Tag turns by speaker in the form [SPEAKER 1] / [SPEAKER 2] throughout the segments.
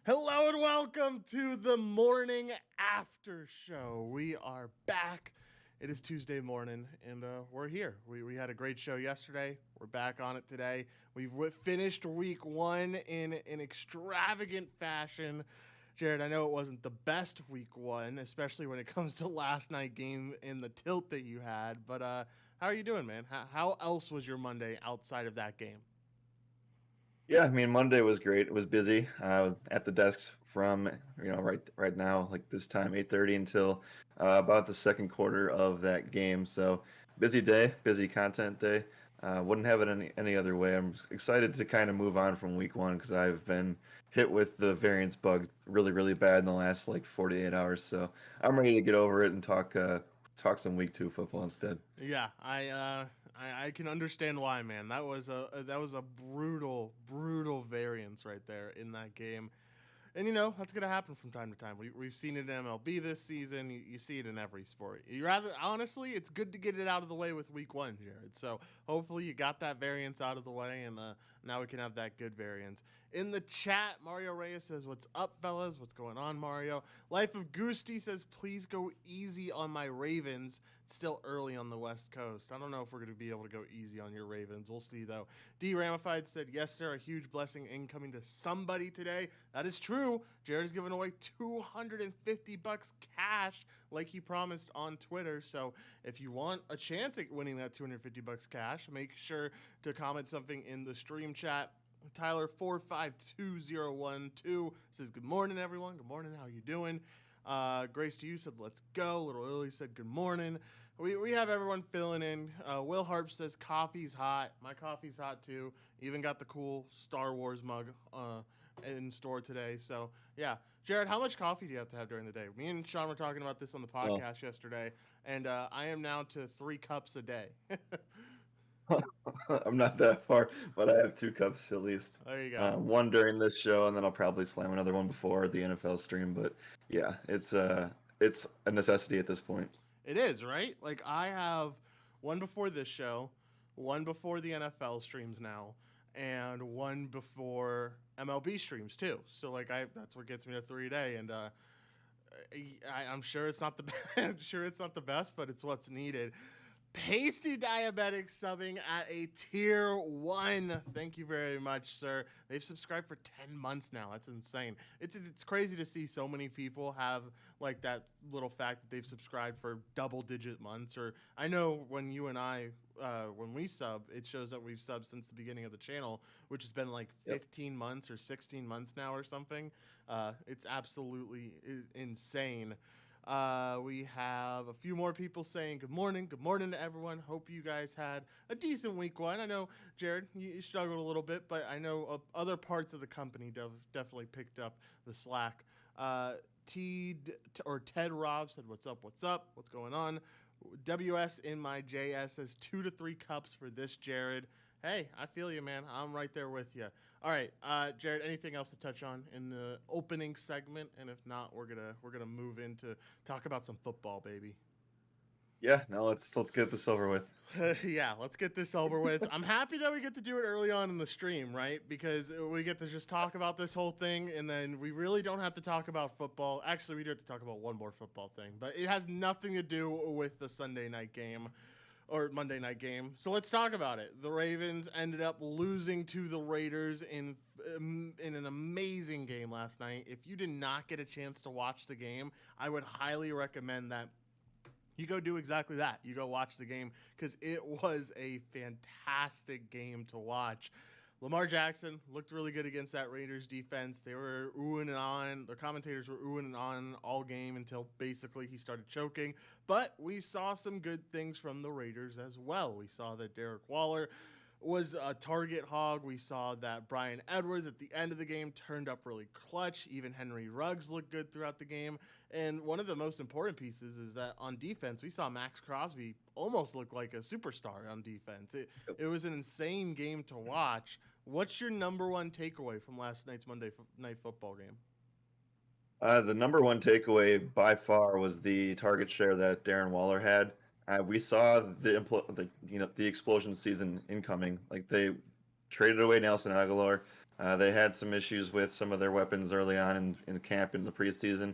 [SPEAKER 1] Hello and welcome to the morning after show. We are back. It is Tuesday morning and we're here. We had a great show yesterday. We're back on it today. We've finished week one in an extravagant fashion. Jared, I know it wasn't the best week one, especially when it comes to last night game and the tilt that you had. But how are you doing, man? How else was your Monday outside of that game?
[SPEAKER 2] Yeah, I mean Monday was great. It was busy. I was at the desks from right now, like this time, 8:30 until about the second quarter of that game. So busy day, busy content day. Wouldn't have it any other way. I'm excited to kind of move on from week one because I've been hit with the variance bug really bad in the last like 48 hours. So I'm ready to get over it and talk some week two football instead.
[SPEAKER 1] Yeah, I can understand why, man. That was a brutal variance right there in that game. And that's gonna happen from time to time. We've seen it in MLB this season. You see it in every sport. You rather honestly, it's good to get it out of the way with week one, Jared. So hopefully you got that variance out of the way, and now we can have that good variance. In the chat, Mario Reyes says, "What's up, fellas? What's going on, Mario?" Life of Goosty says, "Please go easy on my Ravens. It's still early on the West Coast. I don't know if we're gonna be able to go easy on your Ravens. We'll see though." D Ramified said, "Yes, sir. A huge blessing incoming to somebody today." That is true. Jared is giving away $250 cash like he promised on Twitter. So if you want a chance at winning that $250 cash, make sure to comment something in the stream chat. Tyler 452012 says, "Good morning, everyone. Good morning. How you doing?" Grace to you said, "Let's go." Little Lily said, "Good morning." We have everyone filling in. Will Harp says, "Coffee's hot." My coffee's hot too. Even got the cool Star Wars mug in store today. So yeah, Jared, how much coffee do you have to have during the day? Me and Sean were talking about this on the
[SPEAKER 2] Oh.
[SPEAKER 1] podcast yesterday, and I am now to 3 cups a day.
[SPEAKER 2] I'm not that far, but I have two cups at least.
[SPEAKER 1] There you go.
[SPEAKER 2] One during this show, and then I'll probably slam another one before the NFL stream. But yeah, it's a necessity at this point.
[SPEAKER 1] It is, right? Like I have one before this show, one before the NFL streams now, and one before MLB streams too. So like I that's what gets me to 3 a day, and I'm sure it's not the I'm sure it's not the best, but it's what's needed. Pasty Diabetic subbing at a tier 1. Thank you very much, sir. They've subscribed for 10 months now. That's insane. It's crazy to see so many people have like that little fact that they've subscribed for double digit months. Or I know when you and I when we sub, it shows that we've subbed since the beginning of the channel, which has been like
[SPEAKER 2] Yep.
[SPEAKER 1] 15 months or 16 months now or something. It's absolutely insane. We have a few more people saying good morning. Good morning to everyone. Hope you guys had a decent week one. I know, Jared, you struggled a little bit, but I know other parts of the company definitely picked up the slack. Or Ted Robb said, "What's up? What's up? What's going on?" WS in my JS says 2 to 3 cups for this, Jared. Hey, I feel you, man. I'm right there with you. All right, Jared. Anything else to touch on in the opening segment? And if not, we're gonna move into talk about some football, baby.
[SPEAKER 2] Yeah. No, let's get this over with.
[SPEAKER 1] Yeah, let's get this over with. I'm happy that we get to do it early on in the stream, right? Because we get to just talk about this whole thing, and then we really don't have to talk about football. Actually, we do have to talk about one more football thing, but it has nothing to do with the Sunday night game or Monday night game. So let's talk about it. The Ravens ended up losing to the Raiders in an amazing game last night. If you did not get a chance to watch the game, I would highly recommend that you go do exactly that. You go watch the game because it was a fantastic game to watch. Lamar Jackson looked really good against that Raiders defense. They were oohing and on. Their commentators were oohing and on all game until basically he started choking. But we saw some good things from the Raiders as well. We saw that Derek Waller was a target hog. We saw that Brian Edwards at the end of the game turned up really clutch. Even Henry Ruggs looked good throughout the game. And one of the most important pieces is that on defense, we saw Max Crosby almost look like a superstar on defense. It was an insane game to watch. What's your number one takeaway from last night's Monday night football game?
[SPEAKER 2] The number one takeaway by far was the target share that Darren Waller had. We saw the explosion season incoming. Like they traded away Nelson Aguilar. They had some issues with some of their weapons early on in the camp in the preseason.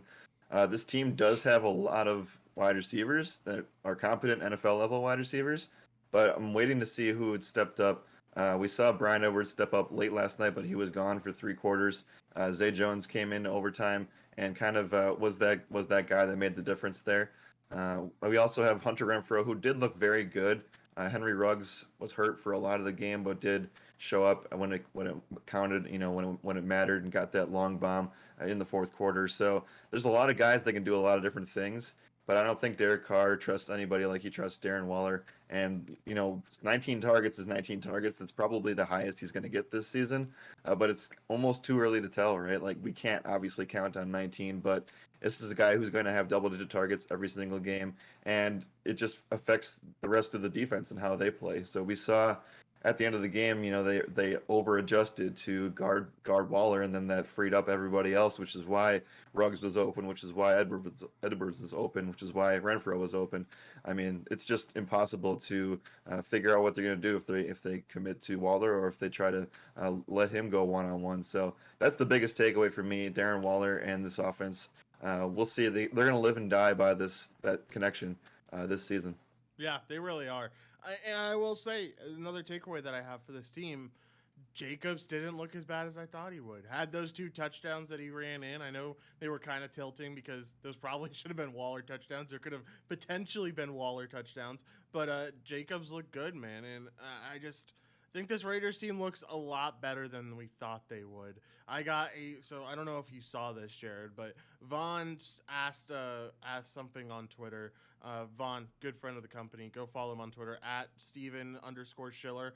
[SPEAKER 2] This team does have a lot of wide receivers that are competent NFL level wide receivers, but I'm waiting to see who had stepped up. We saw Brian Edwards step up late last night, but he was gone for 3 quarters. Zay Jones came in overtime and kind of was that guy that made the difference there. We also have Hunter Renfro, who did look very good. Henry Ruggs was hurt for a lot of the game, but did show up when it counted, when it mattered, and got that long bomb in the fourth quarter. So there's a lot of guys that can do a lot of different things, but I don't think Derek Carr trusts anybody like he trusts Darren Waller. And 19 targets is 19 targets. That's probably the highest he's going to get this season, but it's almost too early to tell, right? Like we can't obviously count on 19, but this is a guy who's going to have double-digit targets every single game, and it just affects the rest of the defense and how they play. So we saw at the end of the game, they over adjusted to guard Waller, and then that freed up everybody else, which is why Ruggs was open, which is why Edwards was open, which is why Renfro was open. I mean, it's just impossible to figure out what they're going to do if they commit to Waller or if they try to let him go one-on-one. So that's the biggest takeaway for me, Darren Waller and this offense. We'll see. They're going to live and die by that connection this season.
[SPEAKER 1] Yeah, they really are. And I will say another takeaway that I have for this team: Jacobs didn't look as bad as I thought he would. Had those 2 touchdowns that he ran in. I know they were kind of tilting because those probably should have been Waller touchdowns. There could have potentially been Waller touchdowns, but Jacobs looked good, man. And I just think this Raiders team looks a lot better than we thought they would. So I don't know if you saw this, Jared, but Vaughn asked something on Twitter. Vaughn, good friend of the company. Go follow him on Twitter at Steven_Schiller.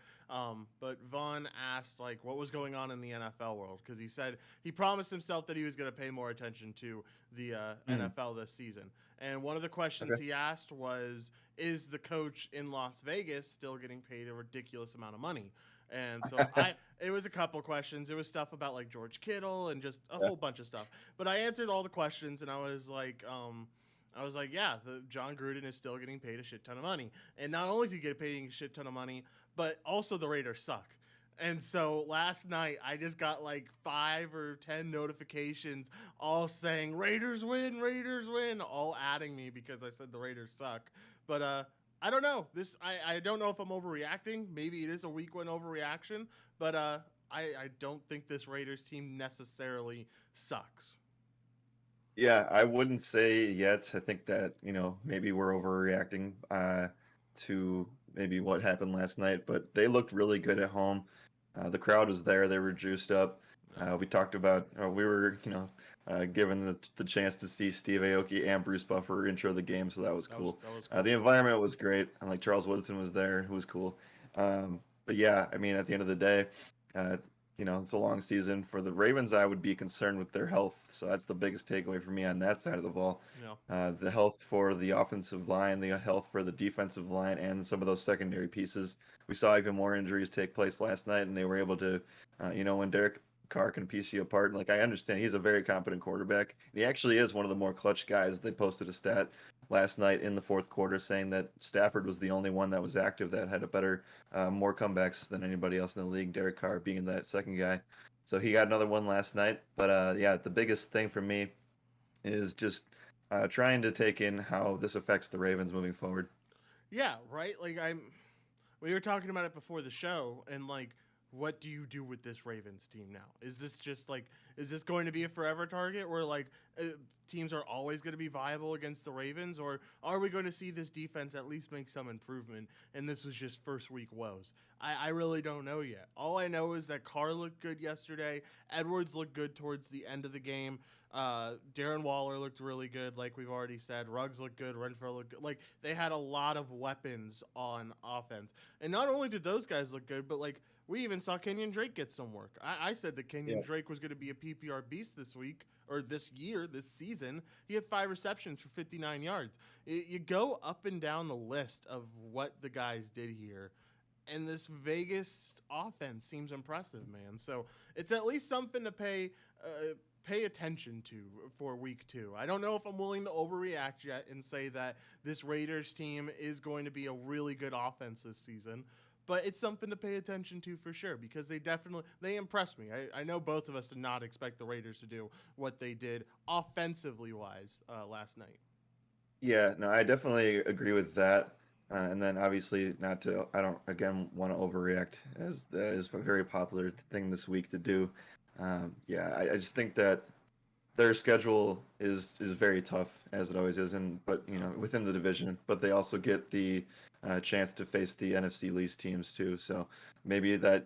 [SPEAKER 1] But Vaughn asked like what was going on in the NFL world, because he said he promised himself that he was going to pay more attention to the NFL this season. And one of the questions he asked was, is the coach in Las Vegas still getting paid a ridiculous amount of money? And so it was a couple questions. It was stuff about like George Kittle and just a whole bunch of stuff. But I answered all the questions, and I was like, yeah, John Gruden is still getting paid a shit ton of money. And not only is he getting paid a shit ton of money, but also the Raiders suck. And so last night, I just got like 5 or 10 notifications all saying, Raiders win, all adding me because I said the Raiders suck. But I don't know. I don't know if I'm overreacting. Maybe it is a week 1 overreaction, but I don't think this Raiders team necessarily sucks.
[SPEAKER 2] Yeah, I wouldn't say yet. I think that, maybe we're overreacting to maybe what happened last night, but they looked really good at home. The crowd was there. They were juiced up. We talked about, we were, given the chance to see Steve Aoki and Bruce Buffer intro the game, so that was cool.
[SPEAKER 1] That was cool.
[SPEAKER 2] The environment was great, and like Charles Woodson was there, who was cool. But yeah, I mean, at the end of the day, it's a long season. For the Ravens, I would be concerned with their health. So that's the biggest takeaway for me on that side of the ball.
[SPEAKER 1] Yeah.
[SPEAKER 2] The health for the offensive line, the health for the defensive line, and some of those secondary pieces. We saw even more injuries take place last night, and they were able to, when Derek Carr can piece you apart. Like, I understand he's a very competent quarterback. And he actually is one of the more clutch guys. They posted a stat last night in the fourth quarter saying that Stafford was the only one that was active that had a better, more comebacks than anybody else in the league. Derek Carr being that second guy. So he got another one last night. But yeah, the biggest thing for me is just trying to take in how this affects the Ravens moving forward.
[SPEAKER 1] Yeah, right. Like we were talking about it before the show, and like, what do you do with this Ravens team now? Is this just like, is this going to be a forever target where like teams are always going to be viable against the Ravens, or are we going to see this defense at least make some improvement? And this was just first week woes. I really don't know yet. All I know is that Carr looked good yesterday. Edwards looked good towards the end of the game. Darren Waller looked really good, like we've already said. Ruggs looked good. Renfro looked good. Like, they had a lot of weapons on offense. And not only did those guys look good, but like, we even saw Kenyon Drake get some work. I said that Kenyon Drake was going to be a PPR beast this week, or this year, this season. He had 5 receptions for 59 yards. You go up and down the list of what the guys did here, and this Vegas offense seems impressive, man. So it's at least something to pay pay attention to for week 2. I don't know if I'm willing to overreact yet and say that this Raiders team is going to be a really good offense this season, but it's something to pay attention to for sure because they impressed me. I know both of us did not expect the Raiders to do what they did offensively wise last night.
[SPEAKER 2] Yeah, no, I definitely agree with that. And then obviously not to, I don't again want to overreact as that is a very popular thing this week to do. Yeah, I just think that their schedule is very tough as it always is, and but within the division, but they also get the chance to face the NFC least teams too. So maybe that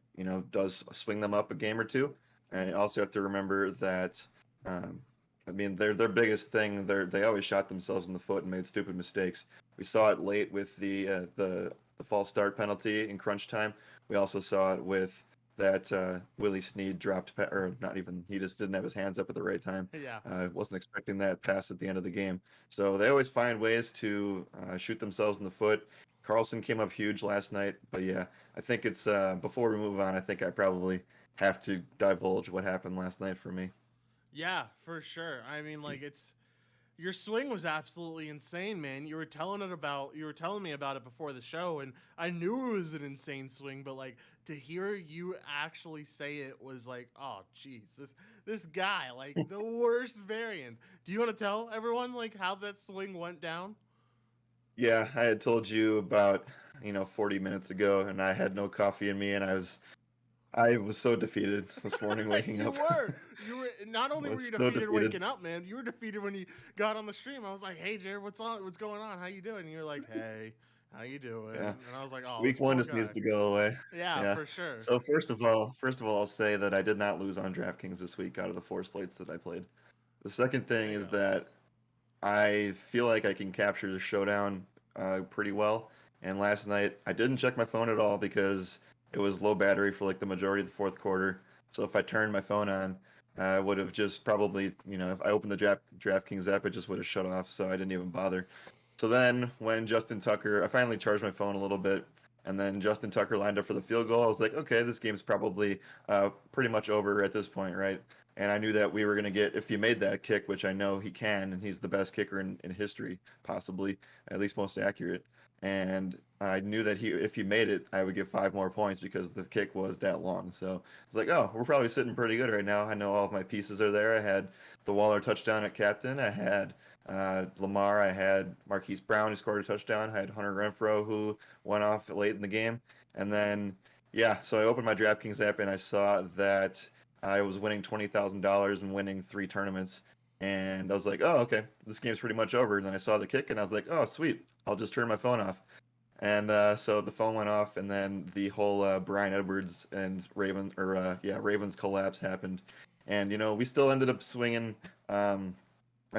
[SPEAKER 2] does swing them up a game or two. And you also have to remember that um, I mean their biggest thing they always shot themselves in the foot and made stupid mistakes. We saw it late with the false start penalty in crunch time. We also saw it with that Willie Snead dropped, or not even, he just didn't have his hands up at the right time.
[SPEAKER 1] Yeah.
[SPEAKER 2] Wasn't expecting that pass at the end of the game. So they always find ways to shoot themselves in the foot. Carlson came up huge last night, but yeah, I think it's before we move on, I think I probably have to divulge what happened last night for me.
[SPEAKER 1] Yeah, for sure. I mean, like it's your swing was absolutely insane, man. You were telling me about it before the show, and I knew it was an insane swing, but like to hear you actually say it was like, oh jeez, this guy, like the worst variant. Do you want to tell everyone like how that swing went down?
[SPEAKER 2] Yeah, I had told you about 40 minutes ago, and I had no coffee in me, and I was so defeated this morning waking
[SPEAKER 1] you
[SPEAKER 2] up.
[SPEAKER 1] were. You were not
[SPEAKER 2] I
[SPEAKER 1] only were you
[SPEAKER 2] was so
[SPEAKER 1] defeated
[SPEAKER 2] defeated.
[SPEAKER 1] waking up, man. You were defeated when you got on the stream. I was like, "Hey, Jared, what's on? What's going on? How you doing?" And you're like, "Hey, how you doing?"
[SPEAKER 2] Yeah.
[SPEAKER 1] And I was like, "Oh, this
[SPEAKER 2] Week one
[SPEAKER 1] poor
[SPEAKER 2] just needs
[SPEAKER 1] guy."
[SPEAKER 2] to go away.
[SPEAKER 1] Yeah,
[SPEAKER 2] Yeah.
[SPEAKER 1] for sure.
[SPEAKER 2] So first of all, I'll say that I did not lose on DraftKings this week out of the four slates that I played. The second
[SPEAKER 1] There
[SPEAKER 2] thing
[SPEAKER 1] you
[SPEAKER 2] is
[SPEAKER 1] go.
[SPEAKER 2] that I feel like I can capture the showdown pretty well. And last night I didn't check my phone at all because it was low battery for like the majority of the fourth quarter. So if I turned my phone on, I would have just probably, if I opened the DraftKings app, it just would have shut off. So I didn't even bother. So then when Justin Tucker, I finally charged my phone a little bit, and then Justin Tucker lined up for the field goal. I was like, okay, this game's probably pretty much over at this point, right? And I knew that we were going to get, if he made that kick, which I know he can, and he's the best kicker in history, possibly, at least most accurate. And I knew that if he made it, I would get 5 more points because the kick was that long. So it's like, oh, we're probably sitting pretty good right now. I know all of my pieces are there. I had the Waller touchdown at captain. I had Lamar. I had Marquise Brown who scored a touchdown. I had Hunter Renfro who went off late in the game. And then, yeah, so I opened my DraftKings app and I saw that I was winning $20,000 and winning 3 tournaments. And I was like, oh, okay, this game's pretty much over. And then I saw the kick and I was like, oh, sweet, I'll just turn my phone off. And so the phone went off, and then the whole Brian Edwards and Ravens collapse happened. And we still ended up swinging. I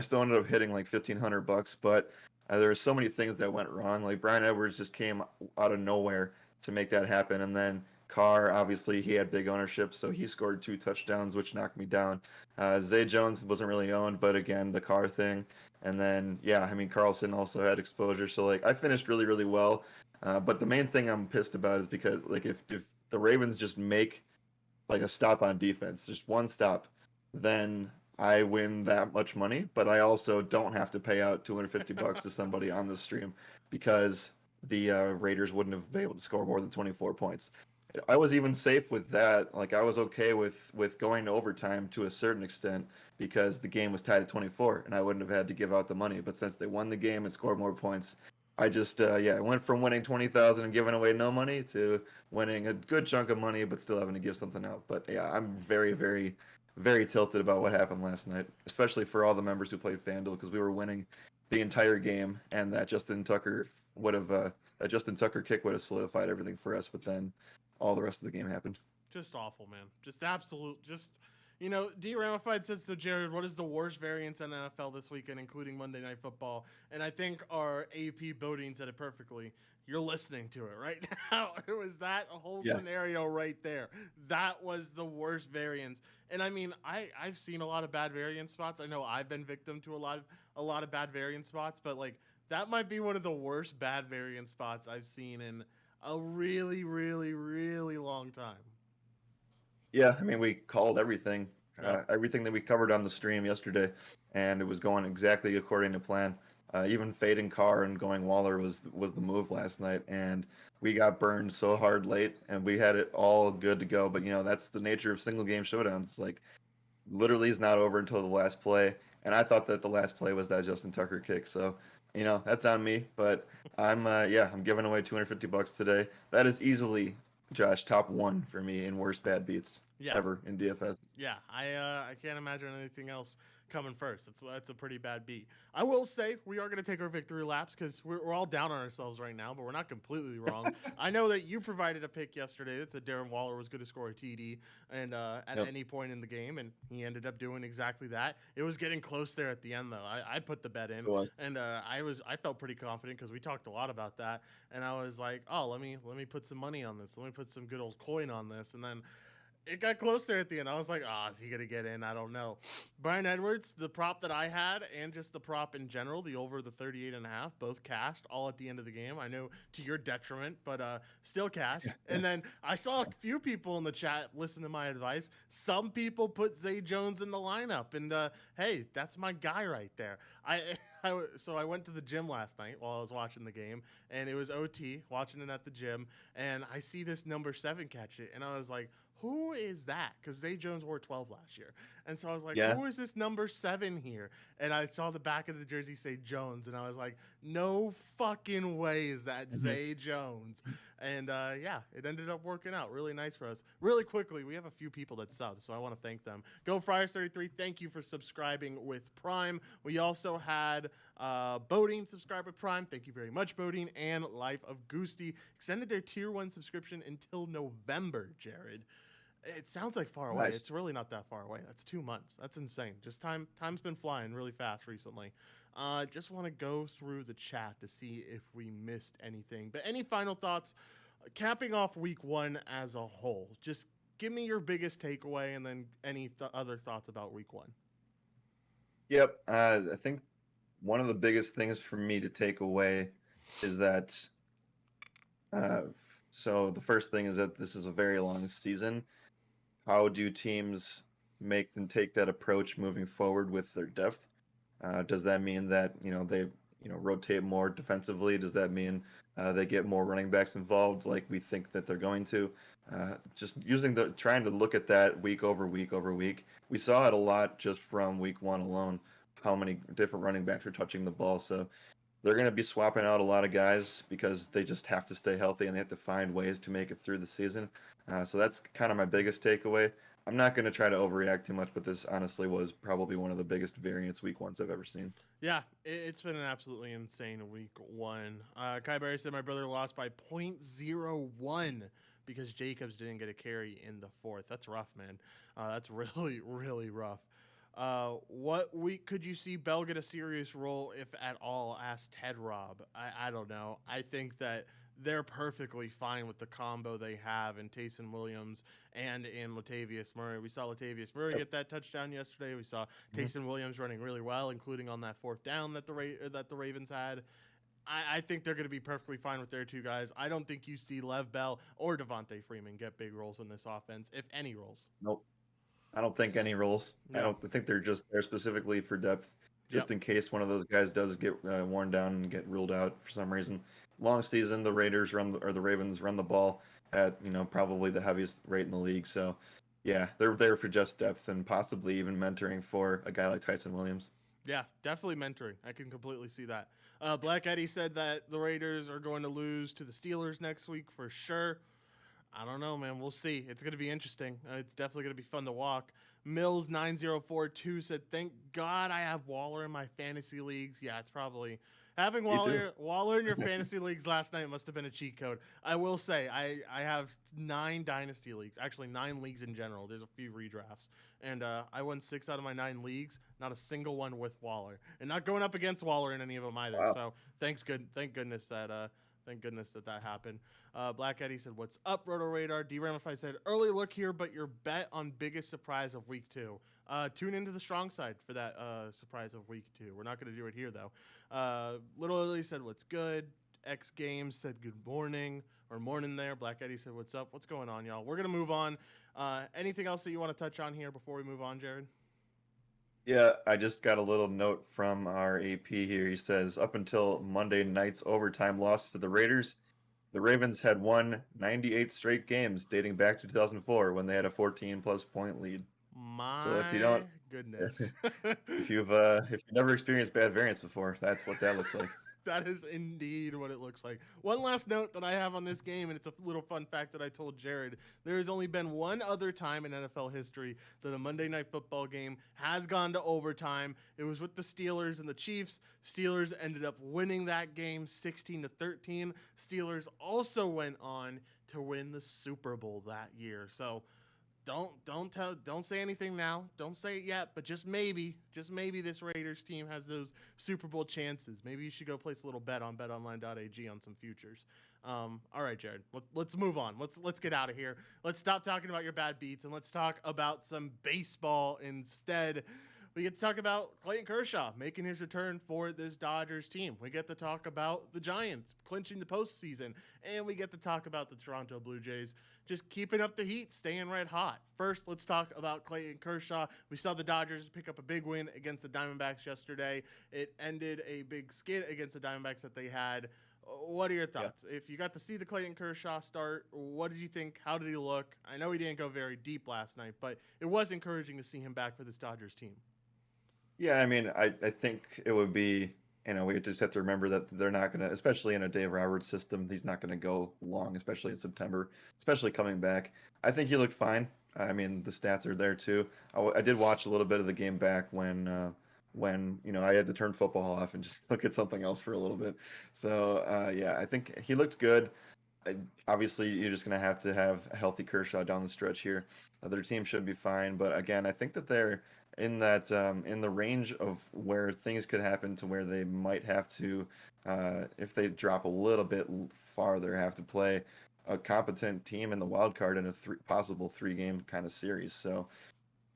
[SPEAKER 2] still ended up hitting like $1,500, but there were so many things that went wrong. Like Brian Edwards just came out of nowhere to make that happen, and then Carr, obviously, he had big ownership, so he scored 2 touchdowns, which knocked me down. Zay Jones wasn't really owned, but again, the Carr thing. And then, yeah, I mean, Carlson also had exposure. So, like, I finished really, really well. But the main thing I'm pissed about is because, like, if the Ravens just make like a stop on defense, just one stop, then I win that much money. But I also don't have to pay out $250 to somebody on the stream because the Raiders wouldn't have been able to score more than 24 points. I was even safe with that. Like I was okay with going to overtime to a certain extent because the game was tied at 24 and I wouldn't have had to give out the money. But since they won the game and scored more points, I just yeah, I went from winning 20,000 and giving away no money to winning a good chunk of money but still having to give something out. But yeah, I'm very very tilted about what happened last night, especially for all the members who played FanDuel because we were winning the entire game and would have that Justin Tucker kick would have solidified everything for us. But then all the rest of the game happened.
[SPEAKER 1] Just awful, man. Just absolute. Just D Ramified says to Jared, "What is the worst variance in NFL this weekend, including Monday Night Football?" And I think our AP Bodine said it perfectly. You're listening to it right now. It was that whole
[SPEAKER 2] Yeah.
[SPEAKER 1] scenario right there. That was the worst variance. And I mean, I've seen a lot of bad variance spots. I know I've been victim to a lot of bad variance spots, but like that might be one of the worst bad variance spots I've seen in a really, really, really long time.
[SPEAKER 2] Yeah, I mean, we called everything
[SPEAKER 1] Yep.
[SPEAKER 2] Everything that we covered on the stream yesterday, and it was going exactly according to plan. Even fading Carr and going Waller was the move last night, and we got burned so hard late, and we had it all good to go. But that's the nature of single game showdowns. Like literally is not over until the last play. And I thought that the last play was that Justin Tucker kick. So, that's on me. But I'm giving away $250 today. That is easily, Josh, top one for me in worst bad beats
[SPEAKER 1] Yeah.
[SPEAKER 2] ever in DFS.
[SPEAKER 1] Yeah, I can't imagine anything else coming first. That's a pretty bad beat. I will say we are going to take our victory laps because we're all down on ourselves right now, but we're not completely wrong. I know that you provided a pick yesterday that said Darren Waller was going to score a TD and at
[SPEAKER 2] Yep.
[SPEAKER 1] any point in the game, and he ended up doing exactly that. It was getting close there at the end though. I put the bet in,
[SPEAKER 2] It was.
[SPEAKER 1] and I felt pretty confident because we talked a lot about that, and I was like, oh, let me put some money on this. Let me put some good old coin on this, and then it got close there at the end. I was like, oh, is he going to get in? I don't know. Brian Edwards, the prop that I had, and just the prop in general, the over the 38.5, both cashed all at the end of the game. I know to your detriment, but still cashed. And then I saw a few people in the chat listen to my advice. Some people put Zay Jones in the lineup. And hey, that's my guy right there. So I went to the gym last night while I was watching the game, and it was OT, watching it at the gym, and I see this number 7 catch it, and I was like, who is that? Because Zay Jones wore 12 last year. And so I was like,
[SPEAKER 2] Yeah.
[SPEAKER 1] who is this number 7 here? And I saw the back of the jersey say Jones, and I was like, no fucking way is that Zay Jones. And it ended up working out really nice for us. Really quickly, we have a few people that sub, so I want to thank them. Go Friars33, thank you for subscribing with Prime. We also had Bodine subscribe with Prime. Thank you very much, Bodine. And Life of Goosty extended their tier 1 subscription until November, Jared. It sounds like far away.
[SPEAKER 2] Nice.
[SPEAKER 1] It's really not that far away. That's 2 months. That's insane. Just time's been flying really fast recently. Just want to go through the chat to see if we missed anything. But any final thoughts? Capping off week 1 as a whole. Just give me your biggest takeaway and then any other thoughts about week 1.
[SPEAKER 2] Yep. I think one of the biggest things for me to take away is that. So the first thing is that this is a very long season. How do teams make them take that approach moving forward with their depth? Does that mean that they rotate more defensively? Does that mean they get more running backs involved, like we think that they're going to? Just trying to look at that week over week over week. We saw it a lot just from week 1 alone. How many different running backs are touching the ball? So they're going to be swapping out a lot of guys because they just have to stay healthy and they have to find ways to make it through the season. So that's kind of my biggest takeaway. I'm not going to try to overreact too much, but this honestly was probably one of the biggest variance week 1s I've ever seen.
[SPEAKER 1] Yeah, it's been an absolutely insane week 1. Kai Berry said my brother lost by 0.01 because Jacobs didn't get a carry in the 4th. That's rough, man. That's really, really rough. What week could you see Bell get a serious role, if at all? Asked Ted Rob. I don't know. I think that they're perfectly fine with the combo they have in Taysom Williams and in Latavius Murray. We saw Latavius Murray get that touchdown yesterday. We saw Taysom Williams running really well, including on that 4th down that the Ravens had. I think they're going to be perfectly fine with their 2 guys. I don't think you see Lev Bell or Devontae Freeman get big roles in this offense, if any roles.
[SPEAKER 2] Nope. I don't think any roles.
[SPEAKER 1] Yeah.
[SPEAKER 2] I think they're just there specifically for depth, just in case one of those guys does get worn down and get ruled out for some reason. Long season, the Ravens run the ball at probably the heaviest rate in the league. So, yeah, they're there for just depth and possibly even mentoring for a guy like Tyson Williams.
[SPEAKER 1] Yeah, definitely mentoring. I can completely see that. Black Eddie said that the Raiders are going to lose to the Steelers next week for sure. I don't know, man. We'll see. It's going to be interesting. It's definitely going to be fun to walk. Mills9042 said, thank God I have Waller in my fantasy leagues. Yeah, it's probably... Having Waller in your fantasy leagues last night must have been a cheat code. I will say, I have 9 dynasty leagues. Actually, 9 leagues in general. There's a few redrafts. And I won 6 out of my 9 leagues. Not a single one with Waller. And not going up against Waller in any of them either.
[SPEAKER 2] Wow.
[SPEAKER 1] So thank goodness that happened. Black Eddie said, what's up, Roto Radar? D-Ramify said, early look here, but your bet on biggest surprise of week 2. Tune into the strong side for that surprise of week 2. We're not going to do it here, though. Little Lily said, what's good? X Games said, good morning. or morning there. Black Eddie said, "What's up? What's going on, y'all?" We're gonna move on. Anything else that you want to touch on here before we move on, Jared?
[SPEAKER 2] Yeah, I just got a little note from our AP here. He says, up until Monday night's overtime loss to the Raiders, the Ravens had won 98 straight games dating back to 2004 when they had a 14 plus point lead. So if you
[SPEAKER 1] My
[SPEAKER 2] don't,
[SPEAKER 1] goodness.
[SPEAKER 2] if you've never experienced bad variance before, that's what that looks like.
[SPEAKER 1] That is indeed what it looks like. One last note that I have on this game, and it's a little fun fact that I told Jared. There has only been one other time in NFL history that a Monday Night Football game has gone to overtime. It was with the Steelers and the Chiefs. Steelers ended up winning that game 16-13. Steelers also went on to win the Super Bowl that year. So don't say anything now. Don't say it yet, but just maybe this Raiders team has those Super Bowl chances. Maybe you should go place a little bet on betonline.ag on some futures. All right, Jared, let's move on. Let's get out of here. Let's stop talking about your bad beats and let's talk about some baseball instead. We get to talk about Clayton Kershaw making his return for this Dodgers team. We get to talk about the Giants clinching the postseason, and we get to talk about the Toronto Blue Jays just keeping up the heat, staying red hot. First, let's talk about Clayton Kershaw. We saw the Dodgers pick up a big win against the Diamondbacks yesterday. It ended a big skid against the Diamondbacks that they had. What are your thoughts? Yeah. If you got to see the Clayton Kershaw start, what did you think? How did he look? I know he didn't go very deep last night, but it was encouraging to see him back for this Dodgers team.
[SPEAKER 2] Yeah, I mean, I think it would be, we just have to remember that they're not going to, especially in a Dave Roberts system, he's not going to go long, especially in September, especially coming back. I think he looked fine. I mean, the stats are there too. I did watch a little bit of the game back when I had to turn football off and just look at something else for a little bit. So yeah, I think he looked good. Obviously, you're just going to have a healthy Kershaw down the stretch here. Their team should be fine, but again, I think that they're in that in the range of where things could happen to where they might have to, if they drop a little bit farther, have to play a competent team in the wild card in a possible 3-game kind of series. So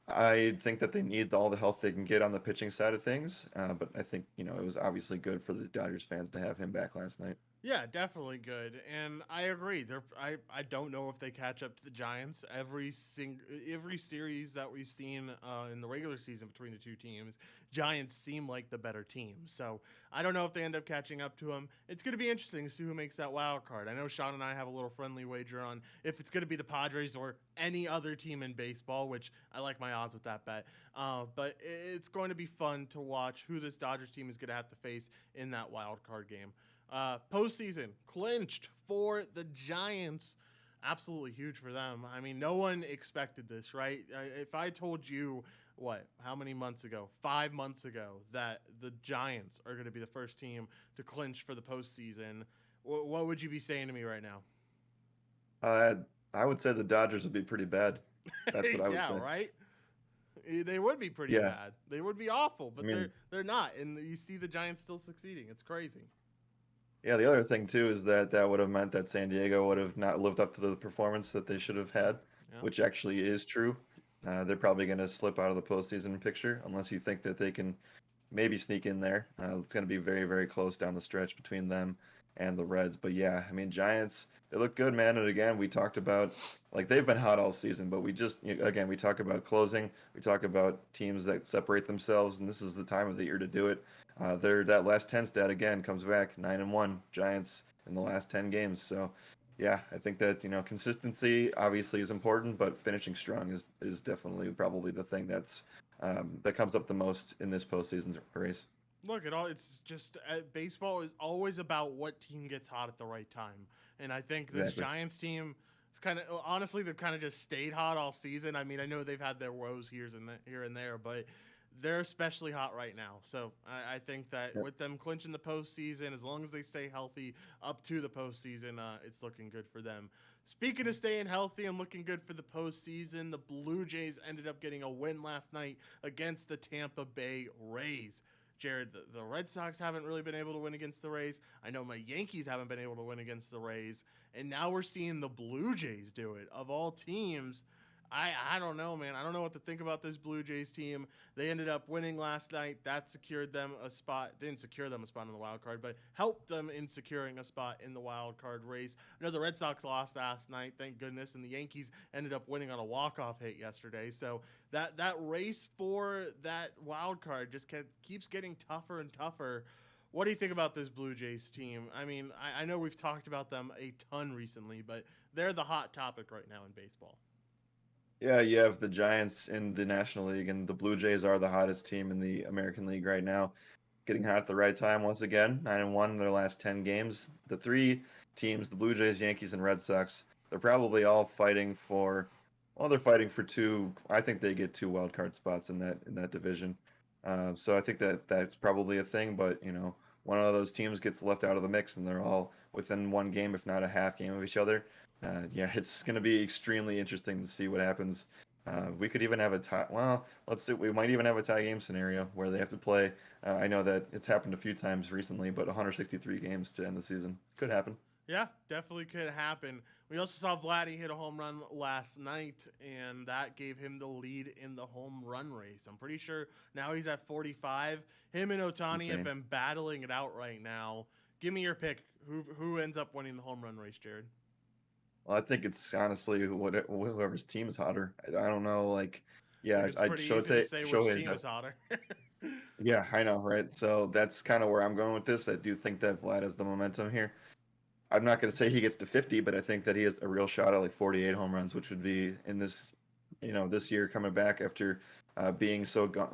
[SPEAKER 2] I think that they need all the help they can get on the pitching side of things. But I think it was obviously good for the Dodgers fans to have him back last night.
[SPEAKER 1] Yeah, definitely good, and I agree. I don't know if they catch up to the Giants. Every series that we've seen in the regular season between the two teams, Giants seem like the better team. So I don't know if they end up catching up to them. It's going to be interesting to see who makes that wild card. I know Sean and I have a little friendly wager on if it's going to be the Padres or any other team in baseball, which I like my odds with that bet. But it's going to be fun to watch who this Dodgers team is going to have to face in that wild card game. Postseason clinched for the Giants. Absolutely huge for them. I mean, no one expected this, right? If I told you, how many months ago? 5 months ago, that the Giants are going to be the first team to clinch for the postseason, what would you be saying to me right now?
[SPEAKER 2] I would say the Dodgers would be pretty bad. That's what I would say.
[SPEAKER 1] Yeah, right? They would be pretty bad. They would be awful, but they're not. And you see the Giants still succeeding. It's crazy.
[SPEAKER 2] Yeah, the other thing too is that would have meant that San Diego would have not lived up to the performance that they should have had, which actually is true. They're probably going to slip out of the postseason picture unless you think that they can maybe sneak in there. It's going to be very, very close down the stretch between them and the Reds. But yeah, I mean, Giants, they look good, man. And again, we talked about, like, they've been hot all season, but we talk about closing. We talk about teams that separate themselves, and this is the time of the year to do it. That last 10 stat again comes back 9-1 Giants in the last 10 games. So yeah, I think that consistency obviously is important, but finishing strong is definitely probably the thing that comes up the most in this postseason race.
[SPEAKER 1] Look, it's just baseball is always about what team gets hot at the right time, and I think this Giants team is kind of honestly they've kind of just stayed hot all season. I mean, I know they've had their woes here and there, but they're especially hot right now. So I think that with them clinching the postseason, as long as they stay healthy up to the postseason, it's looking good for them. Speaking of staying healthy and looking good for the postseason, the Blue Jays ended up getting a win last night against the Tampa Bay Rays. Jared, the Red Sox haven't really been able to win against the Rays. I know my Yankees haven't been able to win against the Rays. And now we're seeing the Blue Jays do it. Of all teams, I don't know, man. I don't know what to think about this Blue Jays team. They ended up winning last night. That secured them a spot. Didn't secure them a spot in the wild card, but helped them in securing a spot in the wild card race. I know the Red Sox lost last night, thank goodness, and the Yankees ended up winning on a walk-off hit yesterday. So that race for that wild card just keeps getting tougher and tougher. What do you think about this Blue Jays team? I mean, I know we've talked about them a ton recently, but they're the hot topic right now in baseball.
[SPEAKER 2] Yeah, you have the Giants in the National League, and the Blue Jays are the hottest team in the American League right now. Getting hot at the right time once again. 9-1 in their last 10 games. The three teams, the Blue Jays, Yankees, and Red Sox, they're probably all fighting for. Well, they're fighting for two. I think they get two wild card spots in that division. So I think that that's probably a thing. But one of those teams gets left out of the mix, and they're all within one game, if not a half game of each other. Yeah, it's going to be extremely interesting to see what happens. We could even have a tie. Well, let's see. We might even have a tie game scenario where they have to play. I know that it's happened a few times recently, but 163 games to end the season could happen.
[SPEAKER 1] Yeah, definitely could happen. We also saw Vladdy hit a home run last night, and that gave him the lead in the home run race. I'm pretty sure now he's at 45. Him and Otani have
[SPEAKER 2] Insane.
[SPEAKER 1] been battling it out right now. Give me your pick. Who ends up winning the home run race, Jared?
[SPEAKER 2] Well, I think it's honestly whoever's team is hotter. I don't know. Like,
[SPEAKER 1] I think
[SPEAKER 2] yeah,
[SPEAKER 1] it's
[SPEAKER 2] I
[SPEAKER 1] pretty easy to say which
[SPEAKER 2] Shohei.
[SPEAKER 1] team is hotter.
[SPEAKER 2] Yeah, I know, right? So that's kind of where I'm going with this. I do think that Vlad has the momentum here. I'm not going to say he gets to 50, but I think that he has a real shot at like 48 home runs, which would be in this, this year coming back after being so gone.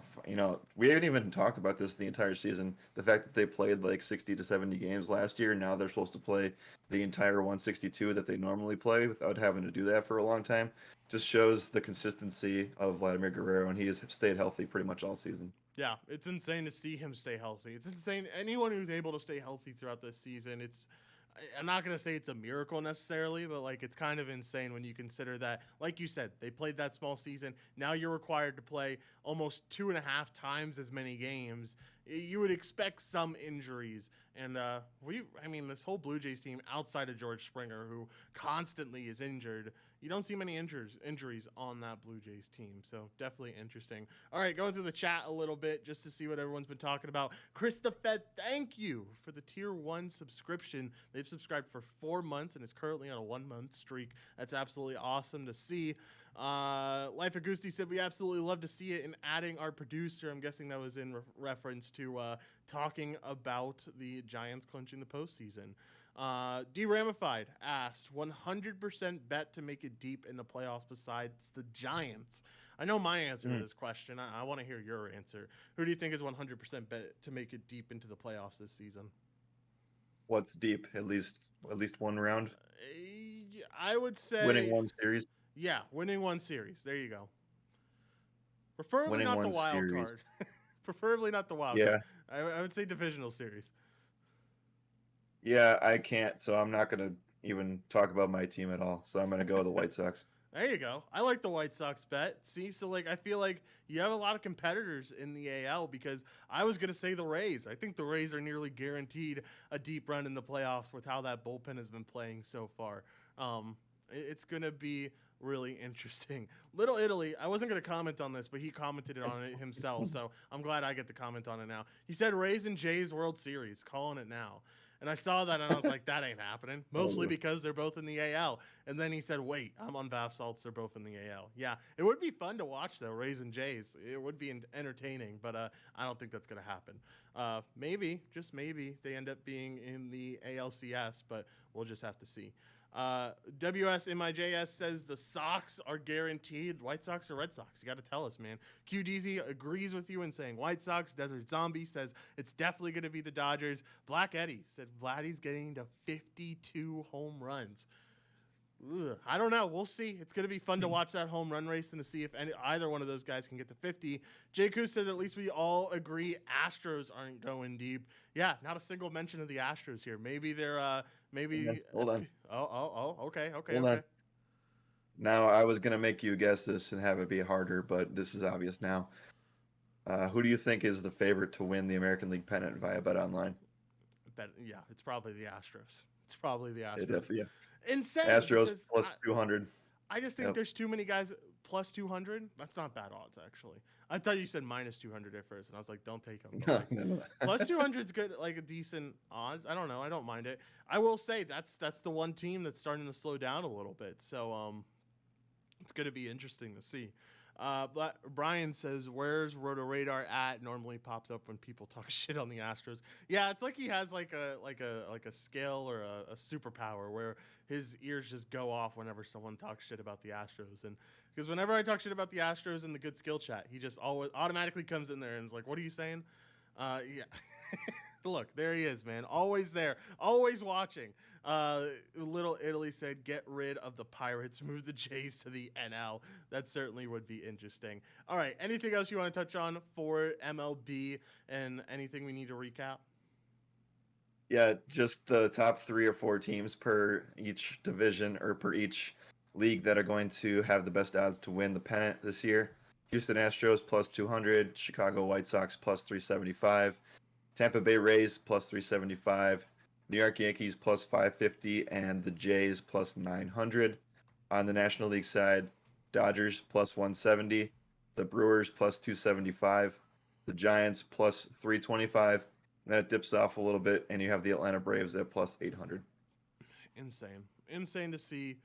[SPEAKER 2] We didn't even talk about this the entire season. The fact that they played like 60 to 70 games last year, now they're supposed to play the entire 162 that they normally play without having to do that for a long time, just shows the consistency of Vladimir Guerrero, and he has stayed healthy pretty much all season.
[SPEAKER 1] Yeah, it's insane to see him stay healthy. It's insane. Anyone who's able to stay healthy throughout this season, I'm not going to say it's a miracle necessarily, but like it's kind of insane when you consider that, like you said, they played that small season. Now you're required to play almost 2.5 times as many games. You would expect some injuries. And I mean, this whole Blue Jays team outside of George Springer, who constantly is injured, you don't see many injuries on that Blue Jays team. So definitely interesting. All right, going through the chat a little bit just to see what everyone's been talking about. Chris the Fed, thank you for the tier 1 subscription. They've subscribed for 4 months and is currently on a 1-month streak. That's absolutely awesome to see. Life of Gusti said we absolutely love to see it in adding our producer. I'm guessing that was in reference to talking about the Giants clinching the postseason. D-Ramified asked, 100% bet to make it deep in the playoffs besides the Giants. I know my answer to this question. I want to hear your answer. Who do you think is 100% bet to make it deep into the playoffs this season?
[SPEAKER 2] What's deep? At least one round,
[SPEAKER 1] I would say
[SPEAKER 2] winning one series,
[SPEAKER 1] yeah, winning one series. There you go. Preferably
[SPEAKER 2] winning
[SPEAKER 1] not the
[SPEAKER 2] one
[SPEAKER 1] wild
[SPEAKER 2] series.
[SPEAKER 1] card. Preferably not the wild card.
[SPEAKER 2] Yeah,
[SPEAKER 1] I would say divisional series.
[SPEAKER 2] yeah, I can't, so I'm not gonna even talk about my team at all. So I'm gonna go with the White Sox.
[SPEAKER 1] There you go. I like the White Sox bet. See, so like I feel like you have a lot of competitors in the AL because I was gonna say the Rays. I think the Rays are nearly guaranteed a deep run in the playoffs with how that bullpen has been playing so far. It's gonna be really interesting. Little Italy, I wasn't gonna comment on this, but he commented on it himself, so I'm glad I get to comment on it now. He said Rays and Jays World Series, calling it now. And I saw that and I was like, that ain't happening. Mostly because they're both in the AL. And then he said, wait, I'm on Bath Salts. They're both in the AL. Yeah, it would be fun to watch, though, Rays and Jays. It would be entertaining, but I don't think that's going to happen. Maybe, just maybe, they end up being in the ALCS, but we'll just have to see. WSMIJS says the Sox are guaranteed. White Sox or Red Sox? You got to tell us, man. QDZ agrees with you in saying White Sox. Desert Zombie says it's definitely going to be the Dodgers. Black Eddie said Vladdy's getting to 52 home runs. Ugh, I don't know. We'll see. It's going to be fun to watch that home run race and to see if either one of those guys can get to 50. Jakku said at least we all agree Astros aren't going deep. Yeah, not a single mention of the Astros here. Maybe they're maybe.
[SPEAKER 2] Hold on.
[SPEAKER 1] Okay.
[SPEAKER 2] Hold on. Now I was gonna make you guess this and have it be harder, but this is obvious now. Who do you think is the favorite to win the American League pennant via Bet Online?
[SPEAKER 1] Yeah, it's probably the Astros. It's probably the
[SPEAKER 2] It
[SPEAKER 1] Astros.
[SPEAKER 2] definitely, yeah.
[SPEAKER 1] Insane
[SPEAKER 2] Astros
[SPEAKER 1] because
[SPEAKER 2] plus 200.
[SPEAKER 1] I just think
[SPEAKER 2] Yep.
[SPEAKER 1] there's too many guys plus 200. That's not bad odds, actually. I thought you said minus 200 at first, and I was like, don't take them. But
[SPEAKER 2] No,
[SPEAKER 1] like,
[SPEAKER 2] no, no.
[SPEAKER 1] plus 200 is good, like a decent odds. I don't know. I don't mind it. I will say that's the one team that's starting to slow down a little bit. So it's going to be interesting to see. Brian says, "Where's Roto Radar at?" Normally pops up when people talk shit on the Astros. Yeah, it's like he has like a skill or a superpower where his ears just go off whenever someone talks shit about the Astros. And because whenever I talk shit about the Astros in the good skill chat, he just always automatically comes in there and is like, "What are you saying?" Yeah. Look, there he is, man. Always there, always watching. Little Italy said, "Get rid of the Pirates, move the Jays to the NL." That certainly would be interesting. All right, anything else you want to touch on for MLB and anything we need to recap?
[SPEAKER 2] Yeah, just the top 3 or 4 teams per each division or per each league that are going to have the best odds to win the pennant this year. Houston Astros plus 200, Chicago White Sox plus 375, Tampa Bay Rays plus 375, New York Yankees plus 550, and the Jays plus 900. On the National League side, Dodgers plus 170, the Brewers plus 275, the Giants plus 325. And then it dips off a little bit, and you have the Atlanta Braves at plus 800.
[SPEAKER 1] Insane to see.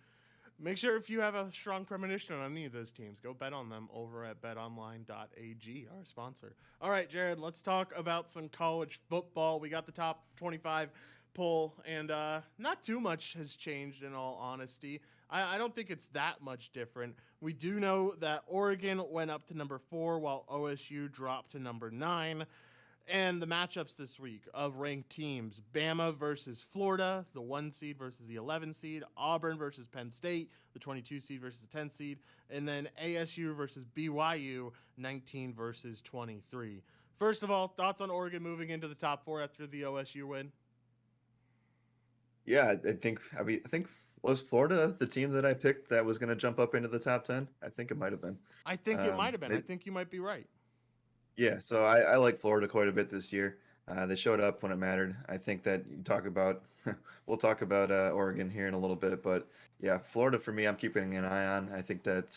[SPEAKER 1] Make sure if you have a strong premonition on any of those teams, go bet on them over at betonline.ag, our sponsor. All right, Jared, let's talk about some college football. We got the top 25 poll, and not too much has changed in all honesty. I don't think it's that much different. We do know that Oregon went up to number 4 while OSU dropped to number 9. And the matchups this week of ranked teams: Bama versus Florida, the 1 seed versus the 11 seed; Auburn versus Penn State, the 22 seed versus the 10 seed; and then ASU versus BYU, 19 versus 23. First of all, thoughts on Oregon moving into the top 4 after the OSU win?
[SPEAKER 2] Yeah, I think was Florida the team that I picked that was going to jump up into the top 10? I think it might have been.
[SPEAKER 1] I think it might have been. I
[SPEAKER 2] Maybe,
[SPEAKER 1] think you might be right.
[SPEAKER 2] yeah, so I like Florida quite a bit this year. They showed up when it mattered. I think that you talk about, we'll talk about Oregon here in a little bit, but yeah, Florida for me, I'm keeping an eye on. I think that,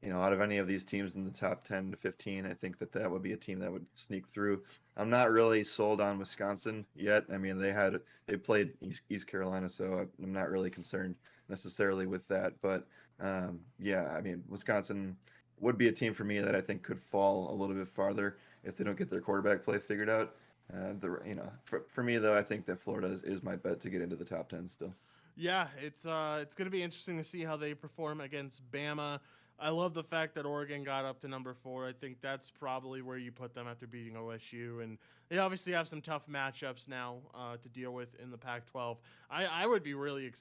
[SPEAKER 2] out of any of these teams in the top 10 to 15, I think that that would be a team that would sneak through. I'm not really sold on Wisconsin yet. I mean, they played East Carolina, so I'm not really concerned necessarily with that. But yeah, I mean, Wisconsin would be a team for me that I think could fall a little bit farther if they don't get their quarterback play figured out. For me though, I think that Florida is my bet to get into the top 10 still.
[SPEAKER 1] Yeah, it's going to be interesting to see how they perform against Bama. I love the fact that Oregon got up to number 4. I think that's probably where you put them after beating OSU, and they obviously have some tough matchups now to deal with in the Pac-12. I would be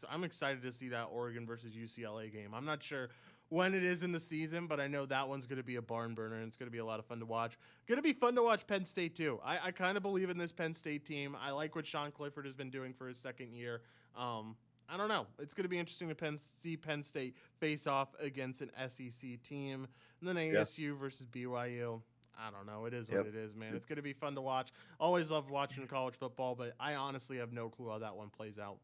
[SPEAKER 1] I'm excited to see that Oregon versus UCLA game. I'm not sure when it is in the season, but I know that one's going to be a barn burner, and it's going to be a lot of fun to watch. Going to be fun to watch Penn State too. I kind of believe in this Penn State team. I like what Sean Clifford has been doing for his second year. I don't know. It's going to be interesting to see Penn State face off against an SEC team. And then
[SPEAKER 2] Yeah.
[SPEAKER 1] ASU versus BYU. I don't know. It is what
[SPEAKER 2] Yep.
[SPEAKER 1] it is, man. It's going to be fun to watch. Always love watching college football, but I honestly have no clue how that one plays out.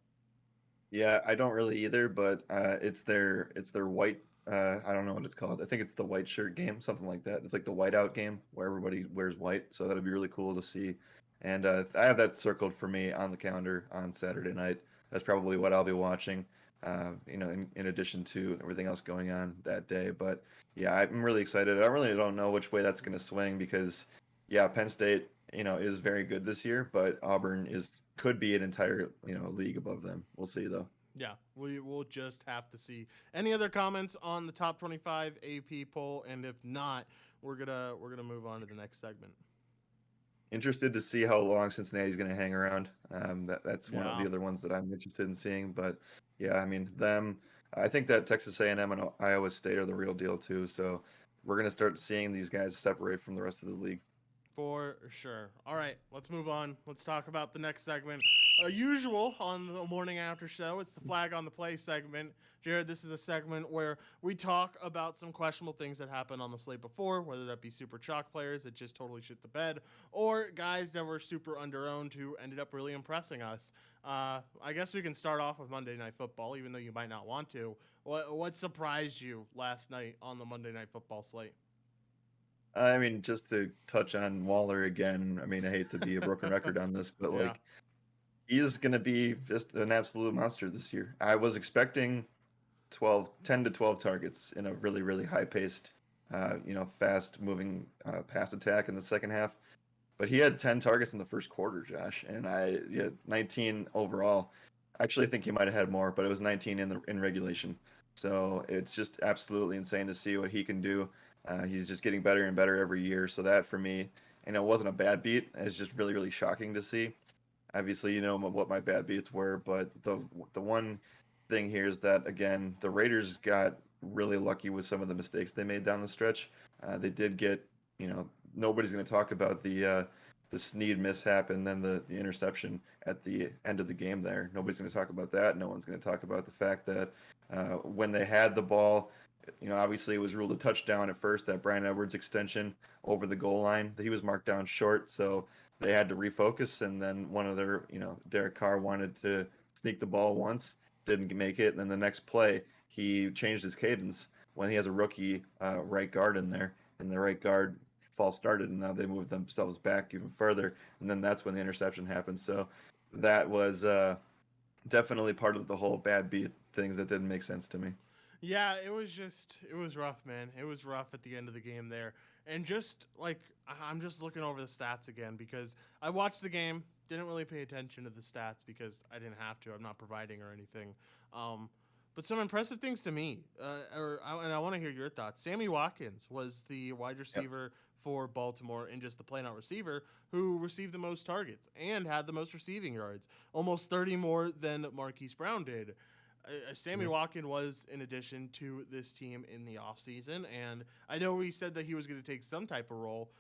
[SPEAKER 2] Yeah, I don't really either, but it's their white. I don't know what it's called. I think it's the white shirt game, something like that. It's like the whiteout game where everybody wears white. So that'd be really cool to see. And I have that circled for me on the calendar on Saturday night. That's probably what I'll be watching. In addition to everything else going on that day. But yeah, I'm really excited. I really don't know which way that's going to swing because, yeah, Penn State, is very good this year, but Auburn could be an entire, league above them. We'll see though.
[SPEAKER 1] Yeah, we will just have to see. Any other comments on the top 25 AP poll? And if not, we're gonna move on to the next segment.
[SPEAKER 2] Interested to see how long Cincinnati's going to hang around. That's one of
[SPEAKER 1] Yeah.
[SPEAKER 2] the other ones that I'm interested in seeing. But yeah, I mean them. I think that Texas A&M and Iowa State are the real deal too. So we're going to start seeing these guys separate from the rest of the league.
[SPEAKER 1] For sure. All right, let's move on. Let's talk about the next segment. Usual on the morning after show, it's the flag on the play segment. Jared, this is a segment where we talk about some questionable things that happened on the slate before, whether that be super chalk players that just totally shit the bed, or guys that were super under-owned who ended up really impressing us. I guess we can start off with Monday Night Football, even though you might not want to. What surprised you last night on the Monday Night Football slate?
[SPEAKER 2] I mean, just to touch on Waller again, I mean, I hate to be a broken record on this, but
[SPEAKER 1] Yeah.
[SPEAKER 2] like he is going to be just an absolute monster this year. I was expecting 10 to 12 targets in a really, really high paced, fast moving pass attack in the second half. But he had 10 targets in the first quarter, Josh, and yeah, 19 overall. Actually, I think he might have had more, but it was 19 in regulation. So it's just absolutely insane to see what he can do. He's just getting better and better every year. So that for me, it wasn't a bad beat. It's just really, really shocking to see. Obviously, you know what my bad beats were, but the one thing here is that again, the Raiders got really lucky with some of the mistakes they made down the stretch. They did get, nobody's going to talk about the Snead mishap and then the interception at the end of the game there. Nobody's going to talk about that. No one's going to talk about the fact that when they had the ball, obviously it was ruled a touchdown at first, that Brian Edwards extension over the goal line. He was marked down short, so they had to refocus. And then one of their, Derek Carr wanted to sneak the ball once, didn't make it. And then the next play, he changed his cadence when he has a rookie right guard in there, and the right guard false started, and now they moved themselves back even further. And then that's when the interception happened. So that was definitely part of the whole bad beat things that didn't make sense to me.
[SPEAKER 1] Yeah, it was rough, man. It was rough at the end of the game there. And just like, I'm just looking over the stats again because I watched the game, didn't really pay attention to the stats because I didn't have to. I'm not providing or anything. Um, but some impressive things to me, and I want to hear your thoughts. Sammy Watkins was the wide
[SPEAKER 2] Yep.
[SPEAKER 1] receiver for Baltimore and just the plain out receiver who received the most targets and had the most receiving yards, almost 30 more than Marquise Brown did. Sammy
[SPEAKER 2] Mhm.
[SPEAKER 1] Watkins was in addition to this team in the offseason, and I know we said that he was going to take some type of role.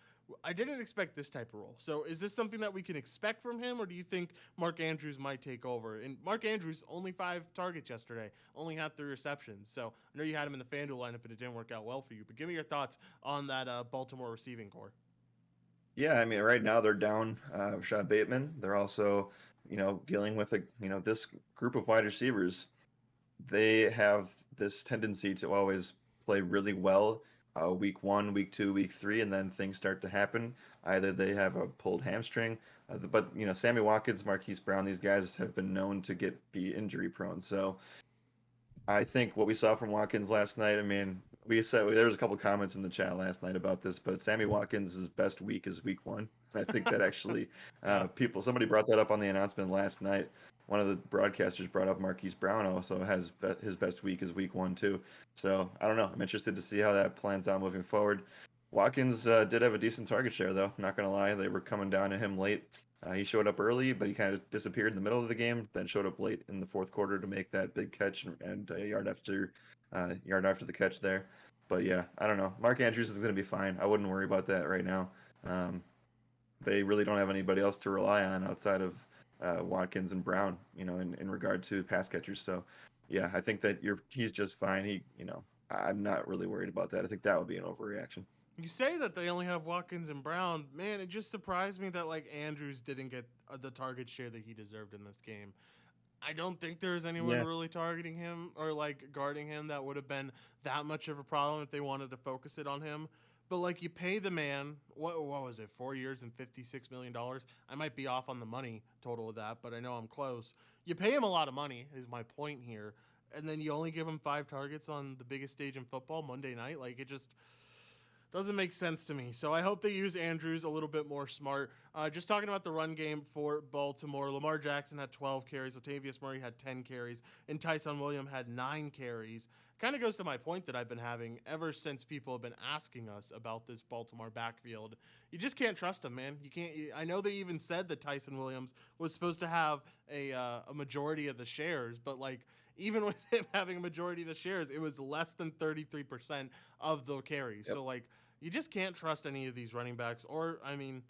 [SPEAKER 1] I didn't expect this type of role. So is this something that we can expect from him, or do you think Mark Andrews might take over? And Mark Andrews, only 5 targets yesterday, only had 3 receptions. So I know you had him in the FanDuel lineup, and it didn't work out well for you. But give me your thoughts on that Baltimore receiving core.
[SPEAKER 2] Yeah, I mean, right now they're down Rashad Bateman. They're also, dealing with this group of wide receivers. They have this tendency to always play really well week one, week two, week three, and then things start to happen. Either they have a pulled hamstring, but Sammy Watkins, Marquise Brown, these guys have been known to be injury prone. So I think what we saw from Watkins last night, I mean, we said there was a couple comments in the chat last night about this, but Sammy Watkins' best week is week one. I think that actually,
[SPEAKER 1] Yeah.
[SPEAKER 2] somebody brought that up on the announcement last night. One of the broadcasters brought up Marquise Brown also has his best week is week one too. So I don't know. I'm interested to see how that plans out moving forward. Watkins did have a decent target share though. Not gonna lie, they were coming down to him late. He showed up early, but he kind of disappeared in the middle of the game. Then showed up late in the fourth quarter to make that big catch and a yard after the catch there. But yeah, I don't know. Mark Andrews is going to be fine. I wouldn't worry about that right now. Um, they really don't have anybody else to rely on outside of Watkins and Brown. In regard to pass catchers. So yeah, I think that he's just fine. I'm not really worried about that. I think that would be an overreaction.
[SPEAKER 1] You say that they only have Watkins and Brown. Man, it just surprised me that like Andrews didn't get the target share that he deserved in this game. I don't think there's anyone
[SPEAKER 2] Yeah.
[SPEAKER 1] really targeting him or like guarding him that would have been that much of a problem if they wanted to focus it on him. But like you pay the man, what was it, 4 years and $56 million? I might be off on the money total of that, but I know I'm close. You pay him a lot of money, is my point here, and then you only give him 5 targets on the biggest stage in football, Monday night. Like it just doesn't make sense to me. So I hope they use Andrews a little bit more smart. Just talking about the run game for Baltimore, Lamar Jackson had 12 carries, Latavius Murray had 10 carries, and Tyson Williams had 9 carries. Kind of goes to my point that I've been having ever since people have been asking us about this Baltimore backfield. You just can't trust them, man. You can't. I know they even said that Tyson Williams was supposed to have a majority of the shares, but like even with him having a majority of the shares, it was less than 33% of the carries.
[SPEAKER 2] Yep.
[SPEAKER 1] So like you just can't trust any of these running backs. Or I mean,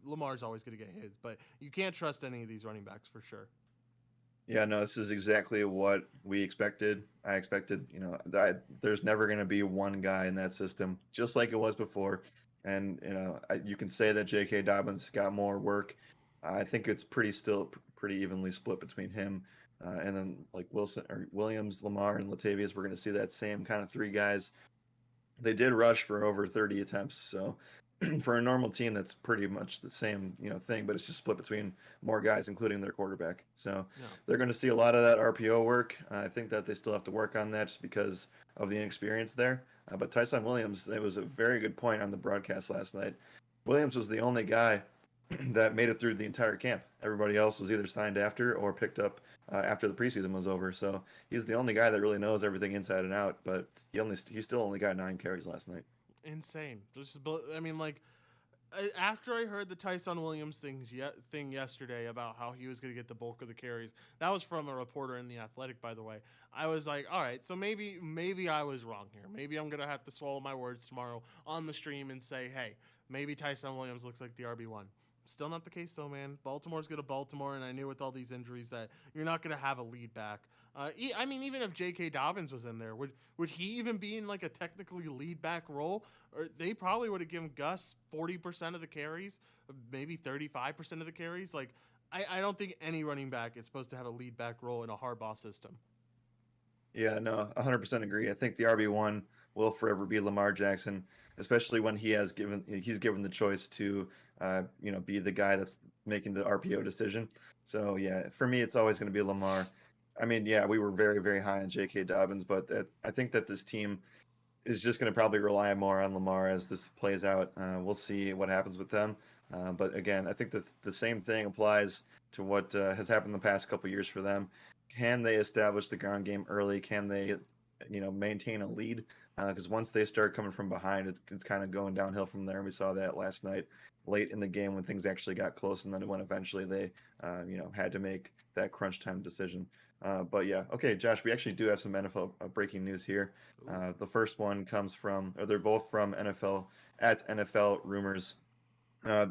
[SPEAKER 1] Lamar's always going to get his, but you can't trust any of these running backs for sure.
[SPEAKER 2] Yeah, no, this is exactly what we expected. I expected, that there's never going to be one guy in that system, just like it was before. And you can say that J.K. Dobbins got more work. I think it's pretty evenly split between him and then like Wilson or Williams, Lamar, and Latavius. We're going to see that same kind of three guys. They did rush for over 30 attempts, so for a normal team, that's pretty much the same, thing, but it's just split between more guys, including their quarterback. So
[SPEAKER 1] No.
[SPEAKER 2] they're going to see a lot of that RPO work. I think that they still have to work on that just because of the inexperience there. But Tyson Williams, it was a very good point on the broadcast last night. Williams was the only guy that made it through the entire camp. Everybody else was either signed after or picked up after the preseason was over. So he's the only guy that really knows everything inside and out. But he still only got 9 carries last night.
[SPEAKER 1] Insane. I mean, like, after I heard the Tyson Williams thing yesterday about how he was going to get the bulk of the carries, that was from a reporter in the Athletic, by the way. I was like, all right, so maybe I was wrong here. Maybe I'm going to have to swallow my words tomorrow on the stream and say, hey, maybe Tyson Williams looks like the RB1. Still not the case though, man. Baltimore's going to Baltimore, and I knew with all these injuries that you're not going to have a lead back. I mean, even if J.K. Dobbins was in there, would he even be in like a technically lead back role? Or they probably would have given Gus 40% of the carries, maybe 35% of the carries. Like, I don't think any running back is supposed to have a lead back role in a Harbaugh system.
[SPEAKER 2] Yeah, no, 100% agree. I think the RB1 will forever be Lamar Jackson, especially when he's given the choice to be the guy that's making the RPO decision. So yeah, for me it's always going to be Lamar. I mean, yeah, we were very very high on J.K. Dobbins, but I think that this team is just going to probably rely more on Lamar as this plays out. We'll see what happens with them. But again, I think that the same thing applies to what has happened the past couple years for them. Can they establish the ground game early? Can they, maintain a lead? Because once they start coming from behind, it's kind of going downhill from there. And we saw that last night, late in the game when things actually got close, and then when eventually they, had to make that crunch time decision. But yeah, okay, Josh, we actually do have some NFL breaking news here.
[SPEAKER 1] Ooh.
[SPEAKER 2] The first one comes from, or they're both from NFL at NFL Rumors.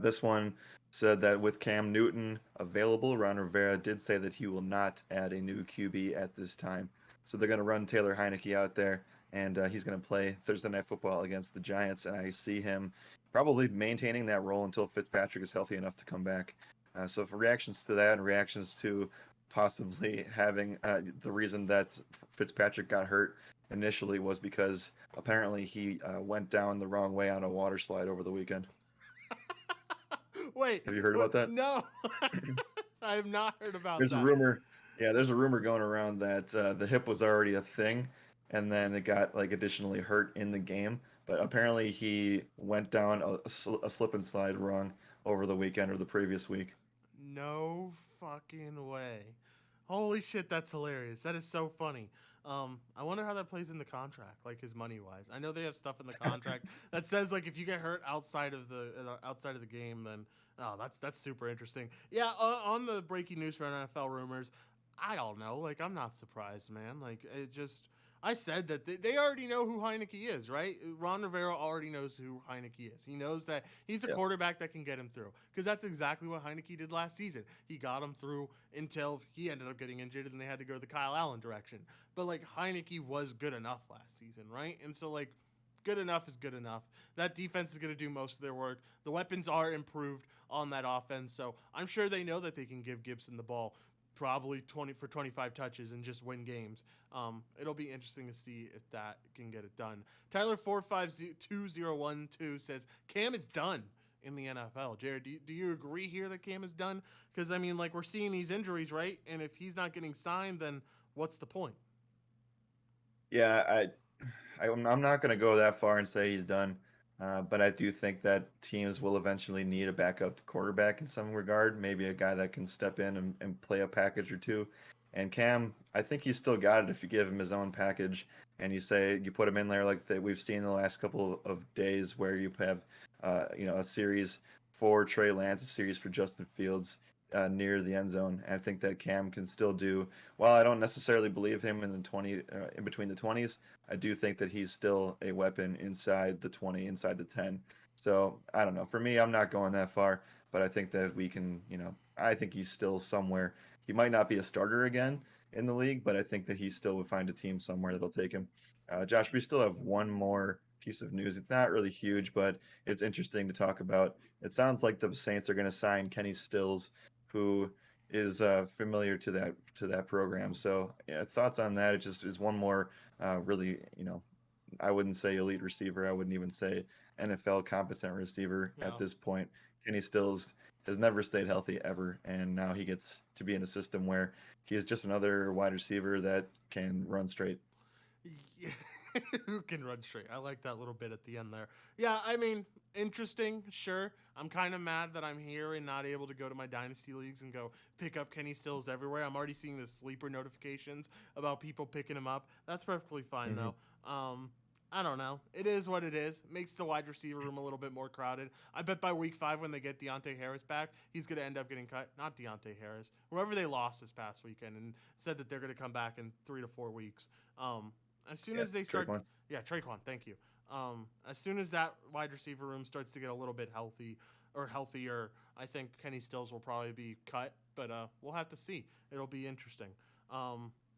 [SPEAKER 2] This one said that with Cam Newton available, Ron Rivera did say that he will not add a new QB at this time. So they're going to run Taylor Heineke out there, and he's going to play Thursday Night Football against the Giants. And I see him probably maintaining that role until Fitzpatrick is healthy enough to come back. So for reactions to that and reactions to possibly having the reason that Fitzpatrick got hurt initially was because apparently he went down the wrong way on a water slide over the weekend.
[SPEAKER 1] Wait,
[SPEAKER 2] Have you heard
[SPEAKER 1] what?
[SPEAKER 2] about that?
[SPEAKER 1] No, I have not heard about
[SPEAKER 2] There's a
[SPEAKER 1] that.
[SPEAKER 2] rumor. Yeah, there's a rumor going around that the hip was already a thing, and then it got like additionally hurt in the game. But apparently he went down a slip and slide wrong over the weekend or the previous week.
[SPEAKER 1] No fucking way. Holy shit, that's hilarious. That is so funny. I wonder how that plays in the contract, like his money wise. I know they have stuff in the contract that says like if you get hurt outside of the game, then that's super interesting. Yeah, on the breaking news for NFL rumors, I don't know. Like I'm not surprised, man. Like it just. I said that they already know who Heineke is, right? Ron Rivera already knows who Heineke is. He knows that he's a
[SPEAKER 2] Yeah.
[SPEAKER 1] quarterback that can get him through because that's exactly what Heineke did last season. He got him through until he ended up getting injured and they had to go the Kyle Allen direction. But like Heineke was good enough last season, right? And so like good enough is good enough. That defense is going to do most of their work. The weapons are improved on that offense, so I'm sure they know that they can give Gibson the ball probably 20 for 25 touches and just win games. It'll be interesting to see if that can get it done. Tyler 452012 says Cam is done in the NFL. Jared, do you agree here that Cam is done? Because I mean, like we're seeing these injuries, right? And if he's not getting signed, then what's the point?
[SPEAKER 2] Yeah, I'm not going to go that far and say he's done, but I do think that teams will eventually need a backup quarterback in some regard, maybe a guy that can step in and play a package or two. And Cam, I think he's still got it if you give him his own package and you put him in there like that we've seen the last couple of days where you have, a series for Trey Lance, a series for Justin Fields. near the end zone. And I think that Cam can still do. While I don't necessarily believe him in the 20, in between the 20s, I do think that he's still a weapon inside the 20, inside the 10. So I don't know. For me, I'm not going that far, but I think that we can. I think he's still somewhere. He might not be a starter again in the league, but I think that he still would find a team somewhere that'll take him. Josh, we still have one more piece of news. It's not really huge, but it's interesting to talk about. It sounds like the Saints are going to sign Kenny Stills, who is familiar to that program. So yeah, thoughts on that? It just is one more really, I wouldn't say elite receiver. I wouldn't even say NFL competent receiver at
[SPEAKER 1] No.
[SPEAKER 2] this point. Kenny Stills has never stayed healthy ever, and now he gets to be in a system where he is just another wide receiver that can run straight.
[SPEAKER 1] Yeah. Who can run straight? I like that little bit at the end there. Yeah, I mean, interesting, sure. I'm kind of mad that I'm here and not able to go to my dynasty leagues and go pick up Kenny Stills everywhere. I'm already seeing the sleeper notifications about people picking him up. That's perfectly fine
[SPEAKER 2] Hmm.
[SPEAKER 1] though. Um, I don't know. It is what it is. Makes the wide receiver room a little bit more crowded. I bet by week 5 when they get Deontay Harris back, he's going to end up getting cut. Not Deontay Harris. Whoever they lost this past weekend and said that they're going to come back in 3 to 4 weeks. Um, as soon
[SPEAKER 2] Yeah,
[SPEAKER 1] as they start,
[SPEAKER 2] Traquan.
[SPEAKER 1] yeah, Traquan, thank you. As soon as that wide receiver room starts to get a little bit healthy or healthier, I think Kenny Stills will probably be cut, but we'll have to see. It'll be interesting.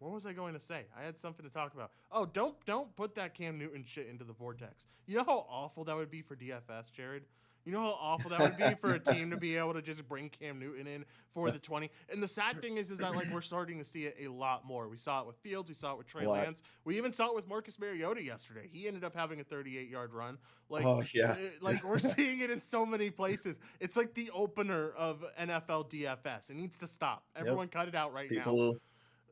[SPEAKER 1] What was I going to say? I had something to talk about. Oh, don't put that Cam Newton shit into the vortex. You know how awful that would be for DFS, Jared? You know how awful that would be for a team to be able to just bring Cam Newton in for the 20. And the sad thing is that like we're starting to see it a lot more. We saw it with Fields, we saw it with
[SPEAKER 2] A
[SPEAKER 1] Trey
[SPEAKER 2] lot.
[SPEAKER 1] Lance, we even saw it with Marcus Mariota yesterday. He ended up having a 38-yard run. Like,
[SPEAKER 2] Oh yeah,
[SPEAKER 1] like we're seeing it in so many places. It's like the opener of NFL DFS. It needs to stop.
[SPEAKER 2] yep.
[SPEAKER 1] Everyone cut it out right now.
[SPEAKER 2] People,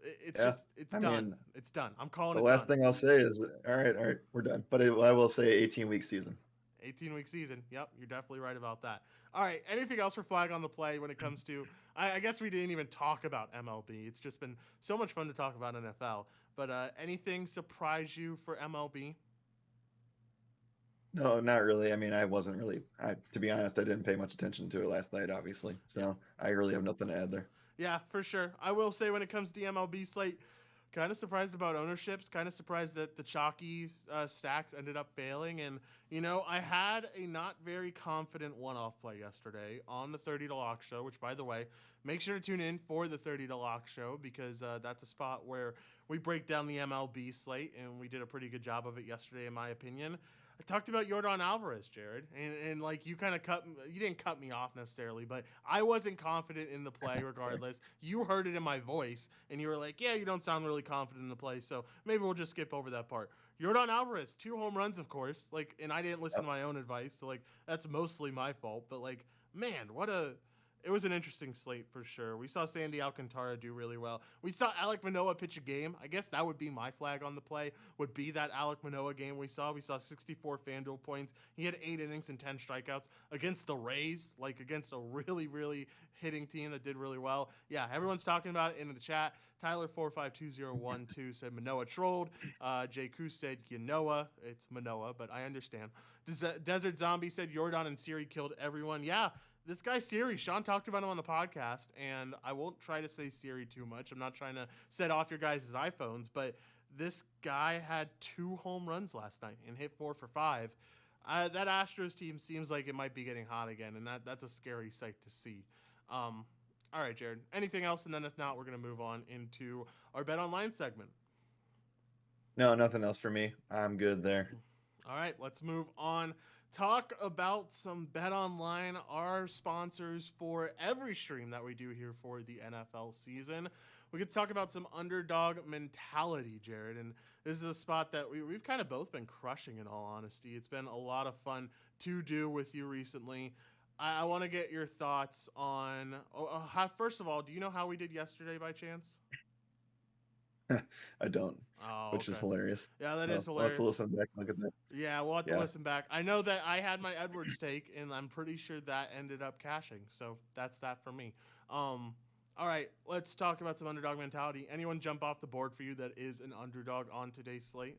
[SPEAKER 1] It's
[SPEAKER 2] yeah.
[SPEAKER 1] just it's
[SPEAKER 2] I
[SPEAKER 1] done.
[SPEAKER 2] mean,
[SPEAKER 1] It's done. I'm calling
[SPEAKER 2] the
[SPEAKER 1] it
[SPEAKER 2] last
[SPEAKER 1] done.
[SPEAKER 2] thing I'll say is, all right, we're done. But I will say 18-week season.
[SPEAKER 1] 18-week season. Yep, you're definitely right about that. All right, anything else for flag on the play when it comes to? I guess we didn't even talk about MLB. It's just been so much fun to talk about NFL. But anything surprise you for MLB?
[SPEAKER 2] No, not really. I mean, I wasn't really. To be honest, I didn't pay much attention to it last night, obviously.
[SPEAKER 1] Yeah,
[SPEAKER 2] So I really have nothing to add there.
[SPEAKER 1] yeah, for sure. I will say when it comes to the MLB slate, kind of surprised about ownerships. Kind of surprised that the chalky stacks ended up failing. And I had a not very confident one-off play yesterday on the 30 to lock show. Which, by the way, make sure to tune in for the 30 to lock show because that's a spot where we break down the MLB slate, and we did a pretty good job of it yesterday, in my opinion. I talked about Jordan Alvarez, Jared, and like you kind of you didn't cut me off necessarily, but I wasn't confident in the play regardless. You heard it in my voice, and you were like, yeah, you don't sound really confident in the play, so maybe we'll just skip over that part. Jordan Alvarez, 2 home runs, of course, like, and I didn't listen
[SPEAKER 2] Yep.
[SPEAKER 1] to my own advice, so like that's mostly my fault, but like, man, it was an interesting slate for sure. We saw Sandy Alcantara do really well. We saw Alek Manoah pitch a game. I guess that would be my flag on the play, would be that Alek Manoah game we saw. We saw 64 FanDuel points. He had 8 innings and 10 strikeouts against the Rays, like against a really, really hitting team that did really well. Yeah, everyone's talking about it in the chat. Tyler452012 said Manoah trolled. Jay Coos said Yanoa. It's Manoah, but I understand. Desert Zombie said Jordan and Siri killed everyone. Yeah, this guy Siri, Sean talked about him on the podcast, and I won't try to say Siri too much. I'm not trying to set off your guys' iPhones, but this guy had 2 home runs last night and hit 4 for 5. That Astros team seems like it might be getting hot again, and that's a scary sight to see. All right, Jared. Anything else? And then if not, we're going to move on into our Bet Online segment.
[SPEAKER 2] No, nothing else for me. I'm good there.
[SPEAKER 1] All right, let's move on. Talk about some Bet Online, our sponsors for every stream that we do here for the NFL season. We get to talk about some underdog mentality, Jared. And this is a spot that we've kind of both been crushing, in all honesty. It's been a lot of fun to do with you recently. I want to get your thoughts on. First of all, do you know how we did yesterday by chance?
[SPEAKER 2] I don't,
[SPEAKER 1] Oh,
[SPEAKER 2] which is
[SPEAKER 1] okay.
[SPEAKER 2] hilarious.
[SPEAKER 1] Yeah, that is
[SPEAKER 2] So I'll have to
[SPEAKER 1] hilarious.
[SPEAKER 2] listen back and look at that.
[SPEAKER 1] Yeah, we'll have to
[SPEAKER 2] Yeah.
[SPEAKER 1] listen back. I know that I had my Edwards take, and I'm pretty sure that ended up cashing. So that's that for me. All right, let's talk about some underdog mentality. Anyone jump off the board for you that is an underdog on today's slate?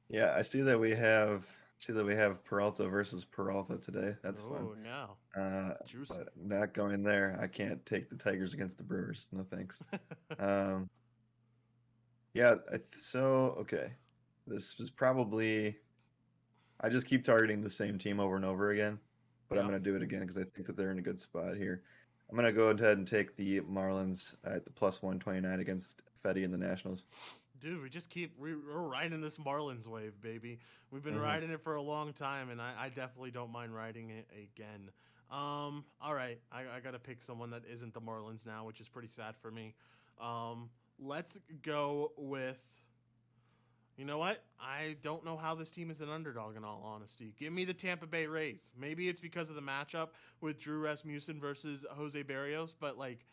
[SPEAKER 2] Yeah, I see that we have See that we have Peralta versus Peralta today. That's fun.
[SPEAKER 1] Oh, no.
[SPEAKER 2] Uh,
[SPEAKER 1] Juicy.
[SPEAKER 2] but not going there. I can't take the Tigers against the Brewers. No thanks. Um, yeah. So okay, this is probably. I just keep targeting the same team over and over again, but I'm
[SPEAKER 1] Yeah.
[SPEAKER 2] gonna do it again because I think that they're in a good spot here. I'm gonna go ahead and take the Marlins at the plus 129 against Fetty and the Nationals.
[SPEAKER 1] Dude, we just keep we're riding this Marlins wave, baby. We've been
[SPEAKER 2] Hmm.
[SPEAKER 1] riding it for a long time, and I definitely don't mind riding it again. All right, I gotta pick someone that isn't the Marlins now, which is pretty sad for me. Let's go with. You know what? I don't know how this team is an underdog. In all honesty, give me the Tampa Bay Rays. Maybe it's because of the matchup with Drew Rasmussen versus Jose Barrios, but like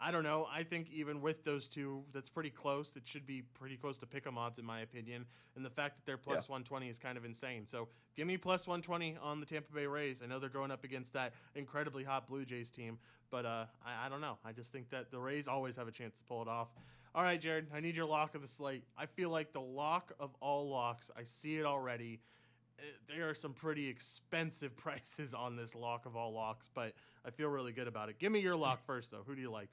[SPEAKER 1] I don't know. I think even with those two, that's pretty close. It should be pretty close to pick 'em odds, in my opinion. And the fact that they're
[SPEAKER 2] Yeah.
[SPEAKER 1] plus 120 is kind of insane. So give me plus 120 on the Tampa Bay Rays. I know they're going up against that incredibly hot Blue Jays team, but I don't know. I just think that the Rays always have a chance to pull it off. All right, Jared, I need your lock of the slate. I feel like the lock of all locks. I see it already. There are some pretty expensive prices on this lock of all locks, but I feel really good about it. Give me your lock first, though. Who do you like?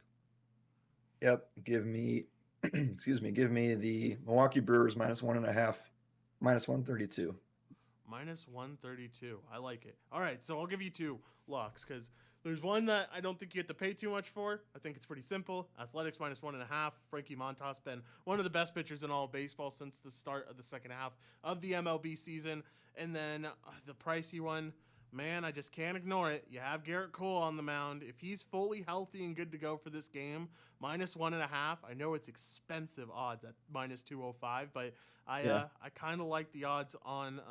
[SPEAKER 2] Yep. Give me, excuse me. Give me the Milwaukee Brewers minus 1.5, minus 132.
[SPEAKER 1] Minus 132. I like it. All right, so I'll give you two locks because there's one that I don't think you have to pay too much for. I think it's pretty simple. Athletics minus 1.5. Frankie Montas been one of the best pitchers in all of baseball since the start of the second half of the MLB season. And then the pricey one, man, I just can't ignore it. You have Garrett Cole on the mound. If he's fully healthy and good to go for this game, minus 1.5. I know it's expensive odds at minus 205, but
[SPEAKER 2] Yeah.
[SPEAKER 1] I kind of like the odds on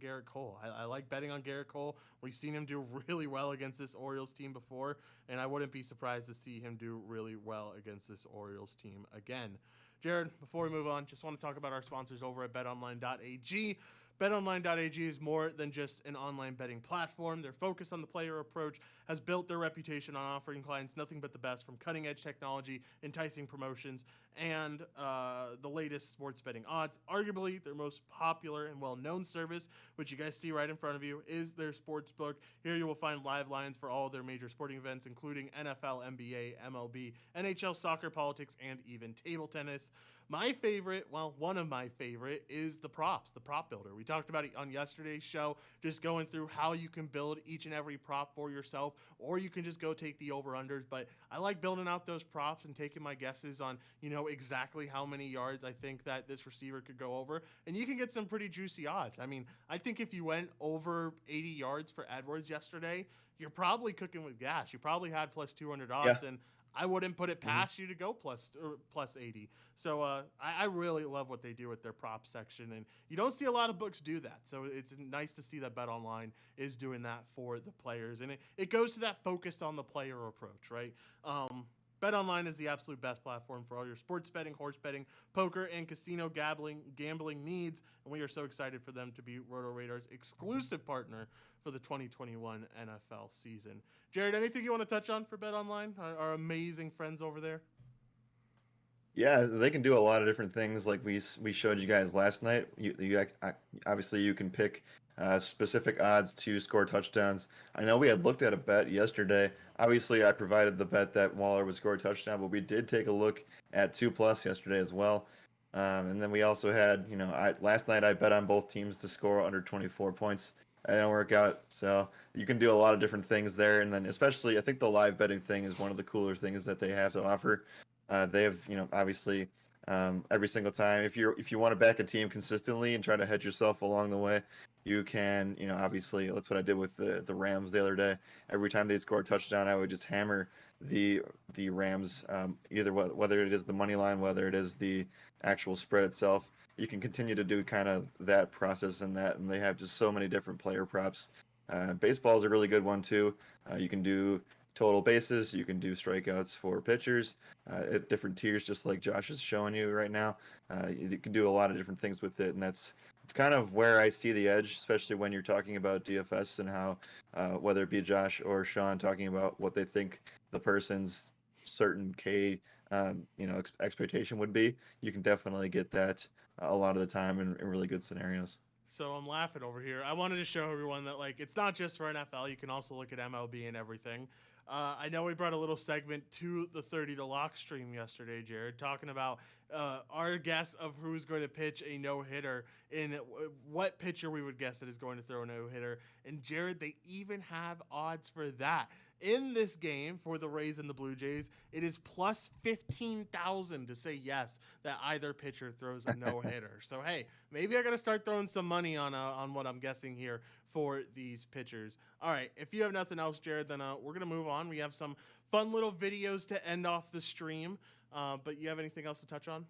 [SPEAKER 1] Garrett Cole. I like betting on Garrett Cole. We've seen him do really well against this Orioles team before, and I wouldn't be surprised to see him do really well against this Orioles team again. Jared, before we move on, just want to talk about our sponsors over at betonline.ag. BetOnline.ag is more than just an online betting platform. Their focus on the player approach has built their reputation on offering clients nothing but the best from cutting edge technology, enticing promotions, and the latest sports betting odds. Arguably, their most popular and well known service, which you guys see right in front of you, is their sports book. Here you will find live lines for all of their major sporting events, including NFL, NBA, MLB, NHL, soccer, politics, and even table tennis. My favorite, well, one of my favorite is the props, the prop builder. We talked about it on yesterday's show, just going through how you can build each and every prop for yourself, or you can just go take the over-unders. But I like building out those props and taking my guesses on, exactly how many yards I think that this receiver could go over. And you can get some pretty juicy odds. I mean, I think if you went over 80 yards for Edwards yesterday, you're probably cooking with gas. You probably had plus 200
[SPEAKER 2] Yeah.
[SPEAKER 1] odds, and I wouldn't put it
[SPEAKER 2] Hmm.
[SPEAKER 1] past you to go plus 80. So I really love what they do with their prop section, and you don't see a lot of books do that. So it's nice to see that Bet Online is doing that for the players, and it goes to that focus on the player approach, right? Bet Online is the absolute best platform for all your sports betting, horse betting, poker, and casino gambling needs, and we are so excited for them to be Roto Radar's exclusive partner for the 2021 NFL season. Jared, anything you want to touch on for Bet Online? Our amazing friends over there.
[SPEAKER 2] Yeah, they can do a lot of different things. Like we showed you guys last night. Obviously you can pick specific odds to score touchdowns. I know we had looked at a bet yesterday. Obviously, I provided the bet that Waller would score a touchdown, but we did take a look at 2+ yesterday as well. And then we also had, last night I bet on both teams to score under 24 points. That didn't work out. So you can do a lot of different things there. And then especially, I think the live betting thing is one of the cooler things that they have to offer. They have, obviously, every single time. If you want to back a team consistently and try to hedge yourself along the way, you can, obviously that's what I did with the Rams the other day. Every time they'd score a touchdown, I would just hammer the Rams, either whether it is the money line, whether it is the actual spread itself. You can continue to do kind of that process and they have just so many different player props. Baseball is a really good one too. You can do total bases. You can do strikeouts for pitchers at different tiers, just like Josh is showing you right now. You can do a lot of different things with it, and it's kind of where I see the edge, especially when you're talking about DFS and how whether it be Josh or Sean talking about what they think the person's certain expectation would be. You can definitely get that a lot of the time in really good scenarios.
[SPEAKER 1] So I'm laughing over here. I wanted to show everyone that like it's not just for NFL. You can also look at MLB and everything. I know we brought a little segment to the 30 to lock stream yesterday, Jared, talking about our guess of who's going to pitch a no hitter and what pitcher we would guess that is going to throw a no hitter. And Jared, they even have odds for that. In this game for the Rays and the Blue Jays, it is plus 15,000 to say yes that either pitcher throws a no hitter. So hey, maybe I got to start throwing some money on what I'm guessing here for these pitchers. All right, if you have nothing else, Jared, then we're gonna move on. We have some fun little videos to end off the stream. But you have anything else to touch on?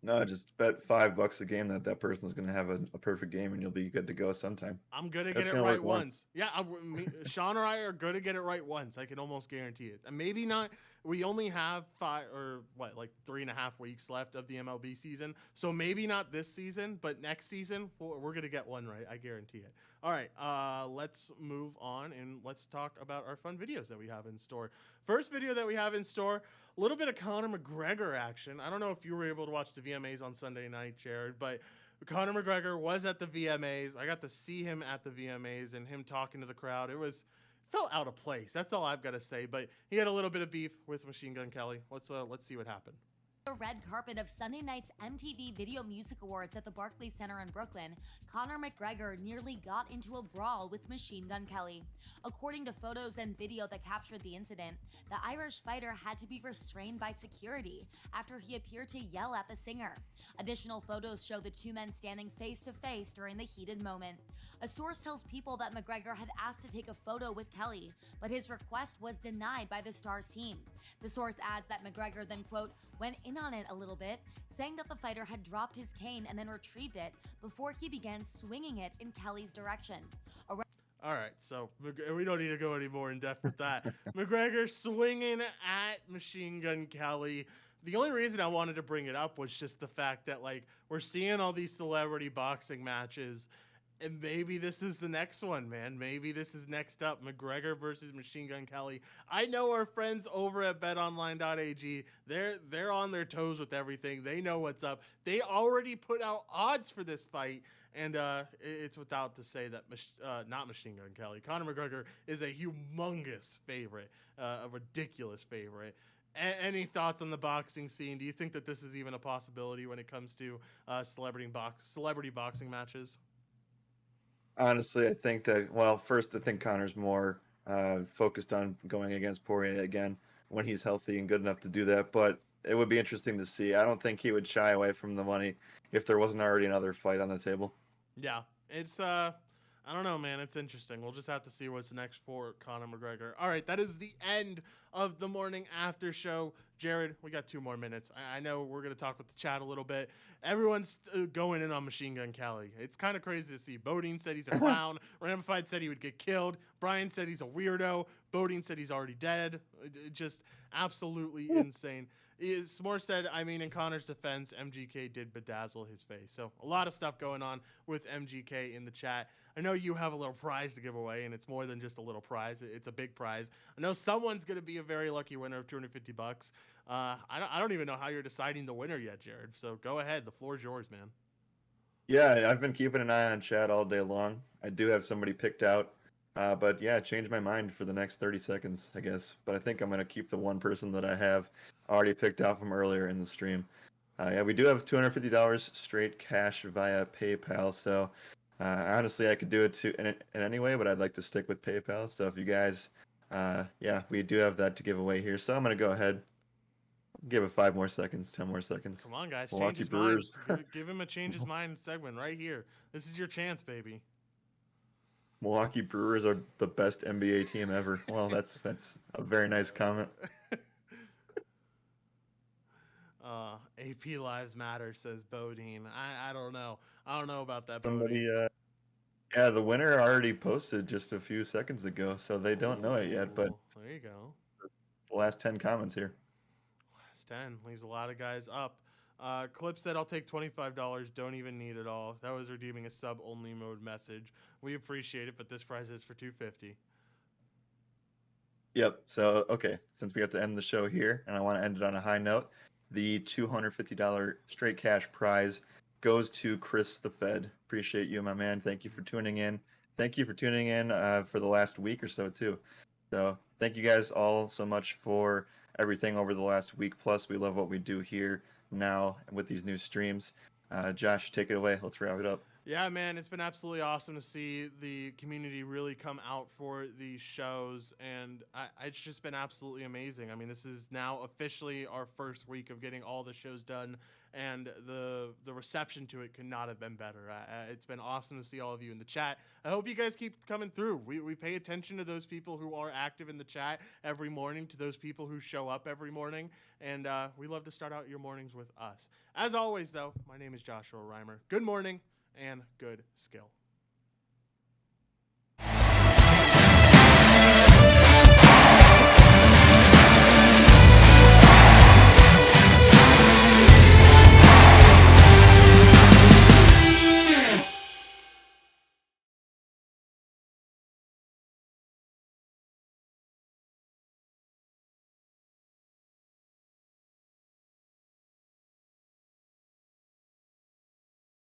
[SPEAKER 2] No, just bet $5 a game that person is going to have a perfect game, and you'll be good to go sometime.
[SPEAKER 1] I'm gonna get
[SPEAKER 2] That's
[SPEAKER 1] it
[SPEAKER 2] gonna
[SPEAKER 1] right
[SPEAKER 2] work once.
[SPEAKER 1] once. Yeah, Sean or I are gonna get it right once. I can almost guarantee it. And maybe not. We only have 3.5 weeks left of the MLB season, so maybe not this season, but next season we're gonna get one right. I guarantee it. All right, let's move on and let's talk about our fun videos that we have in store. First video that we have in store, a little bit of Conor McGregor action. I don't know if you were able to watch the VMAs on Sunday night, Jared, but Conor McGregor was at the VMAs. I got to see him at the VMAs and him talking to the crowd. Felt out of place. That's all I've got to say. But he had a little bit of beef with Machine Gun Kelly. Let's see what happened.
[SPEAKER 3] The red carpet of Sunday night's MTV Video Music Awards at the Barclays Center in Brooklyn, Conor McGregor nearly got into a brawl with Machine Gun Kelly. According to photos and video that captured the incident, the Irish fighter had to be restrained by security after he appeared to yell at the singer. Additional photos show the two men standing face to face during the heated moment. A source tells People that McGregor had asked to take a photo with Kelly, but his request was denied by the Stars team. The source adds that McGregor then, quote, went in on it a little bit, saying that the fighter had dropped his cane and then retrieved it before he began swinging it in Kelly's direction.
[SPEAKER 1] All right, so we don't need to go any more in depth with that. McGregor swinging at Machine Gun Kelly. The only reason I wanted to bring it up was just the fact that like we're seeing all these celebrity boxing matches. And maybe this is the next one, man. Maybe this is next up. McGregor versus Machine Gun Kelly. I know our friends over at betonline.ag, they're on their toes with everything. They know what's up. They already put out odds for this fight. And it's without to say that not Machine Gun Kelly. Conor McGregor is a humongous favorite, a ridiculous favorite. Any thoughts on the boxing scene? Do you think that this is even a possibility when it comes to celebrity boxing matches?
[SPEAKER 2] Honestly, I think that, well, first, I think Connor's more focused on going against Poirier again when he's healthy and good enough to do that. But it would be interesting to see. I don't think he would shy away from the money if there wasn't already another fight on the table.
[SPEAKER 1] Yeah, it's I don't know, man. It's interesting. We'll just have to see what's next for Conor McGregor. All right, that is the end of the morning after show. Jared, we got 2 more minutes. I know we're going to talk with the chat a little bit. Everyone's going in on Machine Gun Kelly. It's kind of crazy to see. Bodine said he's a clown. Ramified said he would get killed. Brian said he's a weirdo. Bodine said he's already dead. Just absolutely insane. S'more said, I mean, in Conor's defense, MGK did bedazzle his face. So a lot of stuff going on with MGK in the chat. I know you have a little prize to give away, and it's more than just a little prize. It's a big prize. I know someone's going to be a very lucky winner of $250. I don't even know how you're deciding the winner yet, Jared. So go ahead. The floor is yours, man.
[SPEAKER 2] Yeah, I've been keeping an eye on chat all day long. I do have somebody picked out. But yeah, change my mind for the next 30 seconds, I guess. But I think I'm going to keep the one person that I have already picked out from earlier in the stream. Yeah, we do have $250 straight cash via PayPal. So honestly, I could do it in any way, but I'd like to stick with PayPal. So if you guys, yeah, we do have that to give away here. So I'm going to go ahead, give it 5 more seconds, 10 more seconds.
[SPEAKER 1] Come on, guys.
[SPEAKER 2] Milwaukee
[SPEAKER 1] Change his
[SPEAKER 2] Brewers.
[SPEAKER 1] mind. Give him a change his mind segment right here. This is your chance, baby.
[SPEAKER 2] Milwaukee Brewers are the best NBA team ever. Well, that's a very nice comment.
[SPEAKER 1] AP Lives Matter, says Bodine. I don't know. I don't know about that,
[SPEAKER 2] Somebody,
[SPEAKER 1] Bodine.
[SPEAKER 2] yeah, the winner already posted just a few seconds ago, so they don't know it yet. But
[SPEAKER 1] there you go.
[SPEAKER 2] The last 10 comments here.
[SPEAKER 1] Last 10 leaves a lot of guys up. Clip said, I'll take $25. Don't even need it all. That was redeeming a sub-only mode message. We appreciate it, but this prize is for $250.
[SPEAKER 2] Yep. So, okay, since we have to end the show here, and I want to end it on a high note, the $250 straight cash prize goes to Chris the Fed. Appreciate you, my man. Thank you for tuning in. Thank you for tuning in for the last week or so too. So thank you guys all so much for everything over the last week. Plus, we love what we do here now with these new streams. Josh, take it away. Let's wrap it up.
[SPEAKER 1] Yeah, man, it's been absolutely awesome to see the community really come out for these shows, and it's just been absolutely amazing. I mean, this is now officially our first week of getting all the shows done, and the reception to it could not have been better. It's been awesome to see all of you in the chat. I hope you guys keep coming through. We pay attention to those people who are active in the chat every morning, to those people who show up every morning, and we love to start out your mornings with us. As always, though, my name is Joshua Reimer. Good morning and good skill.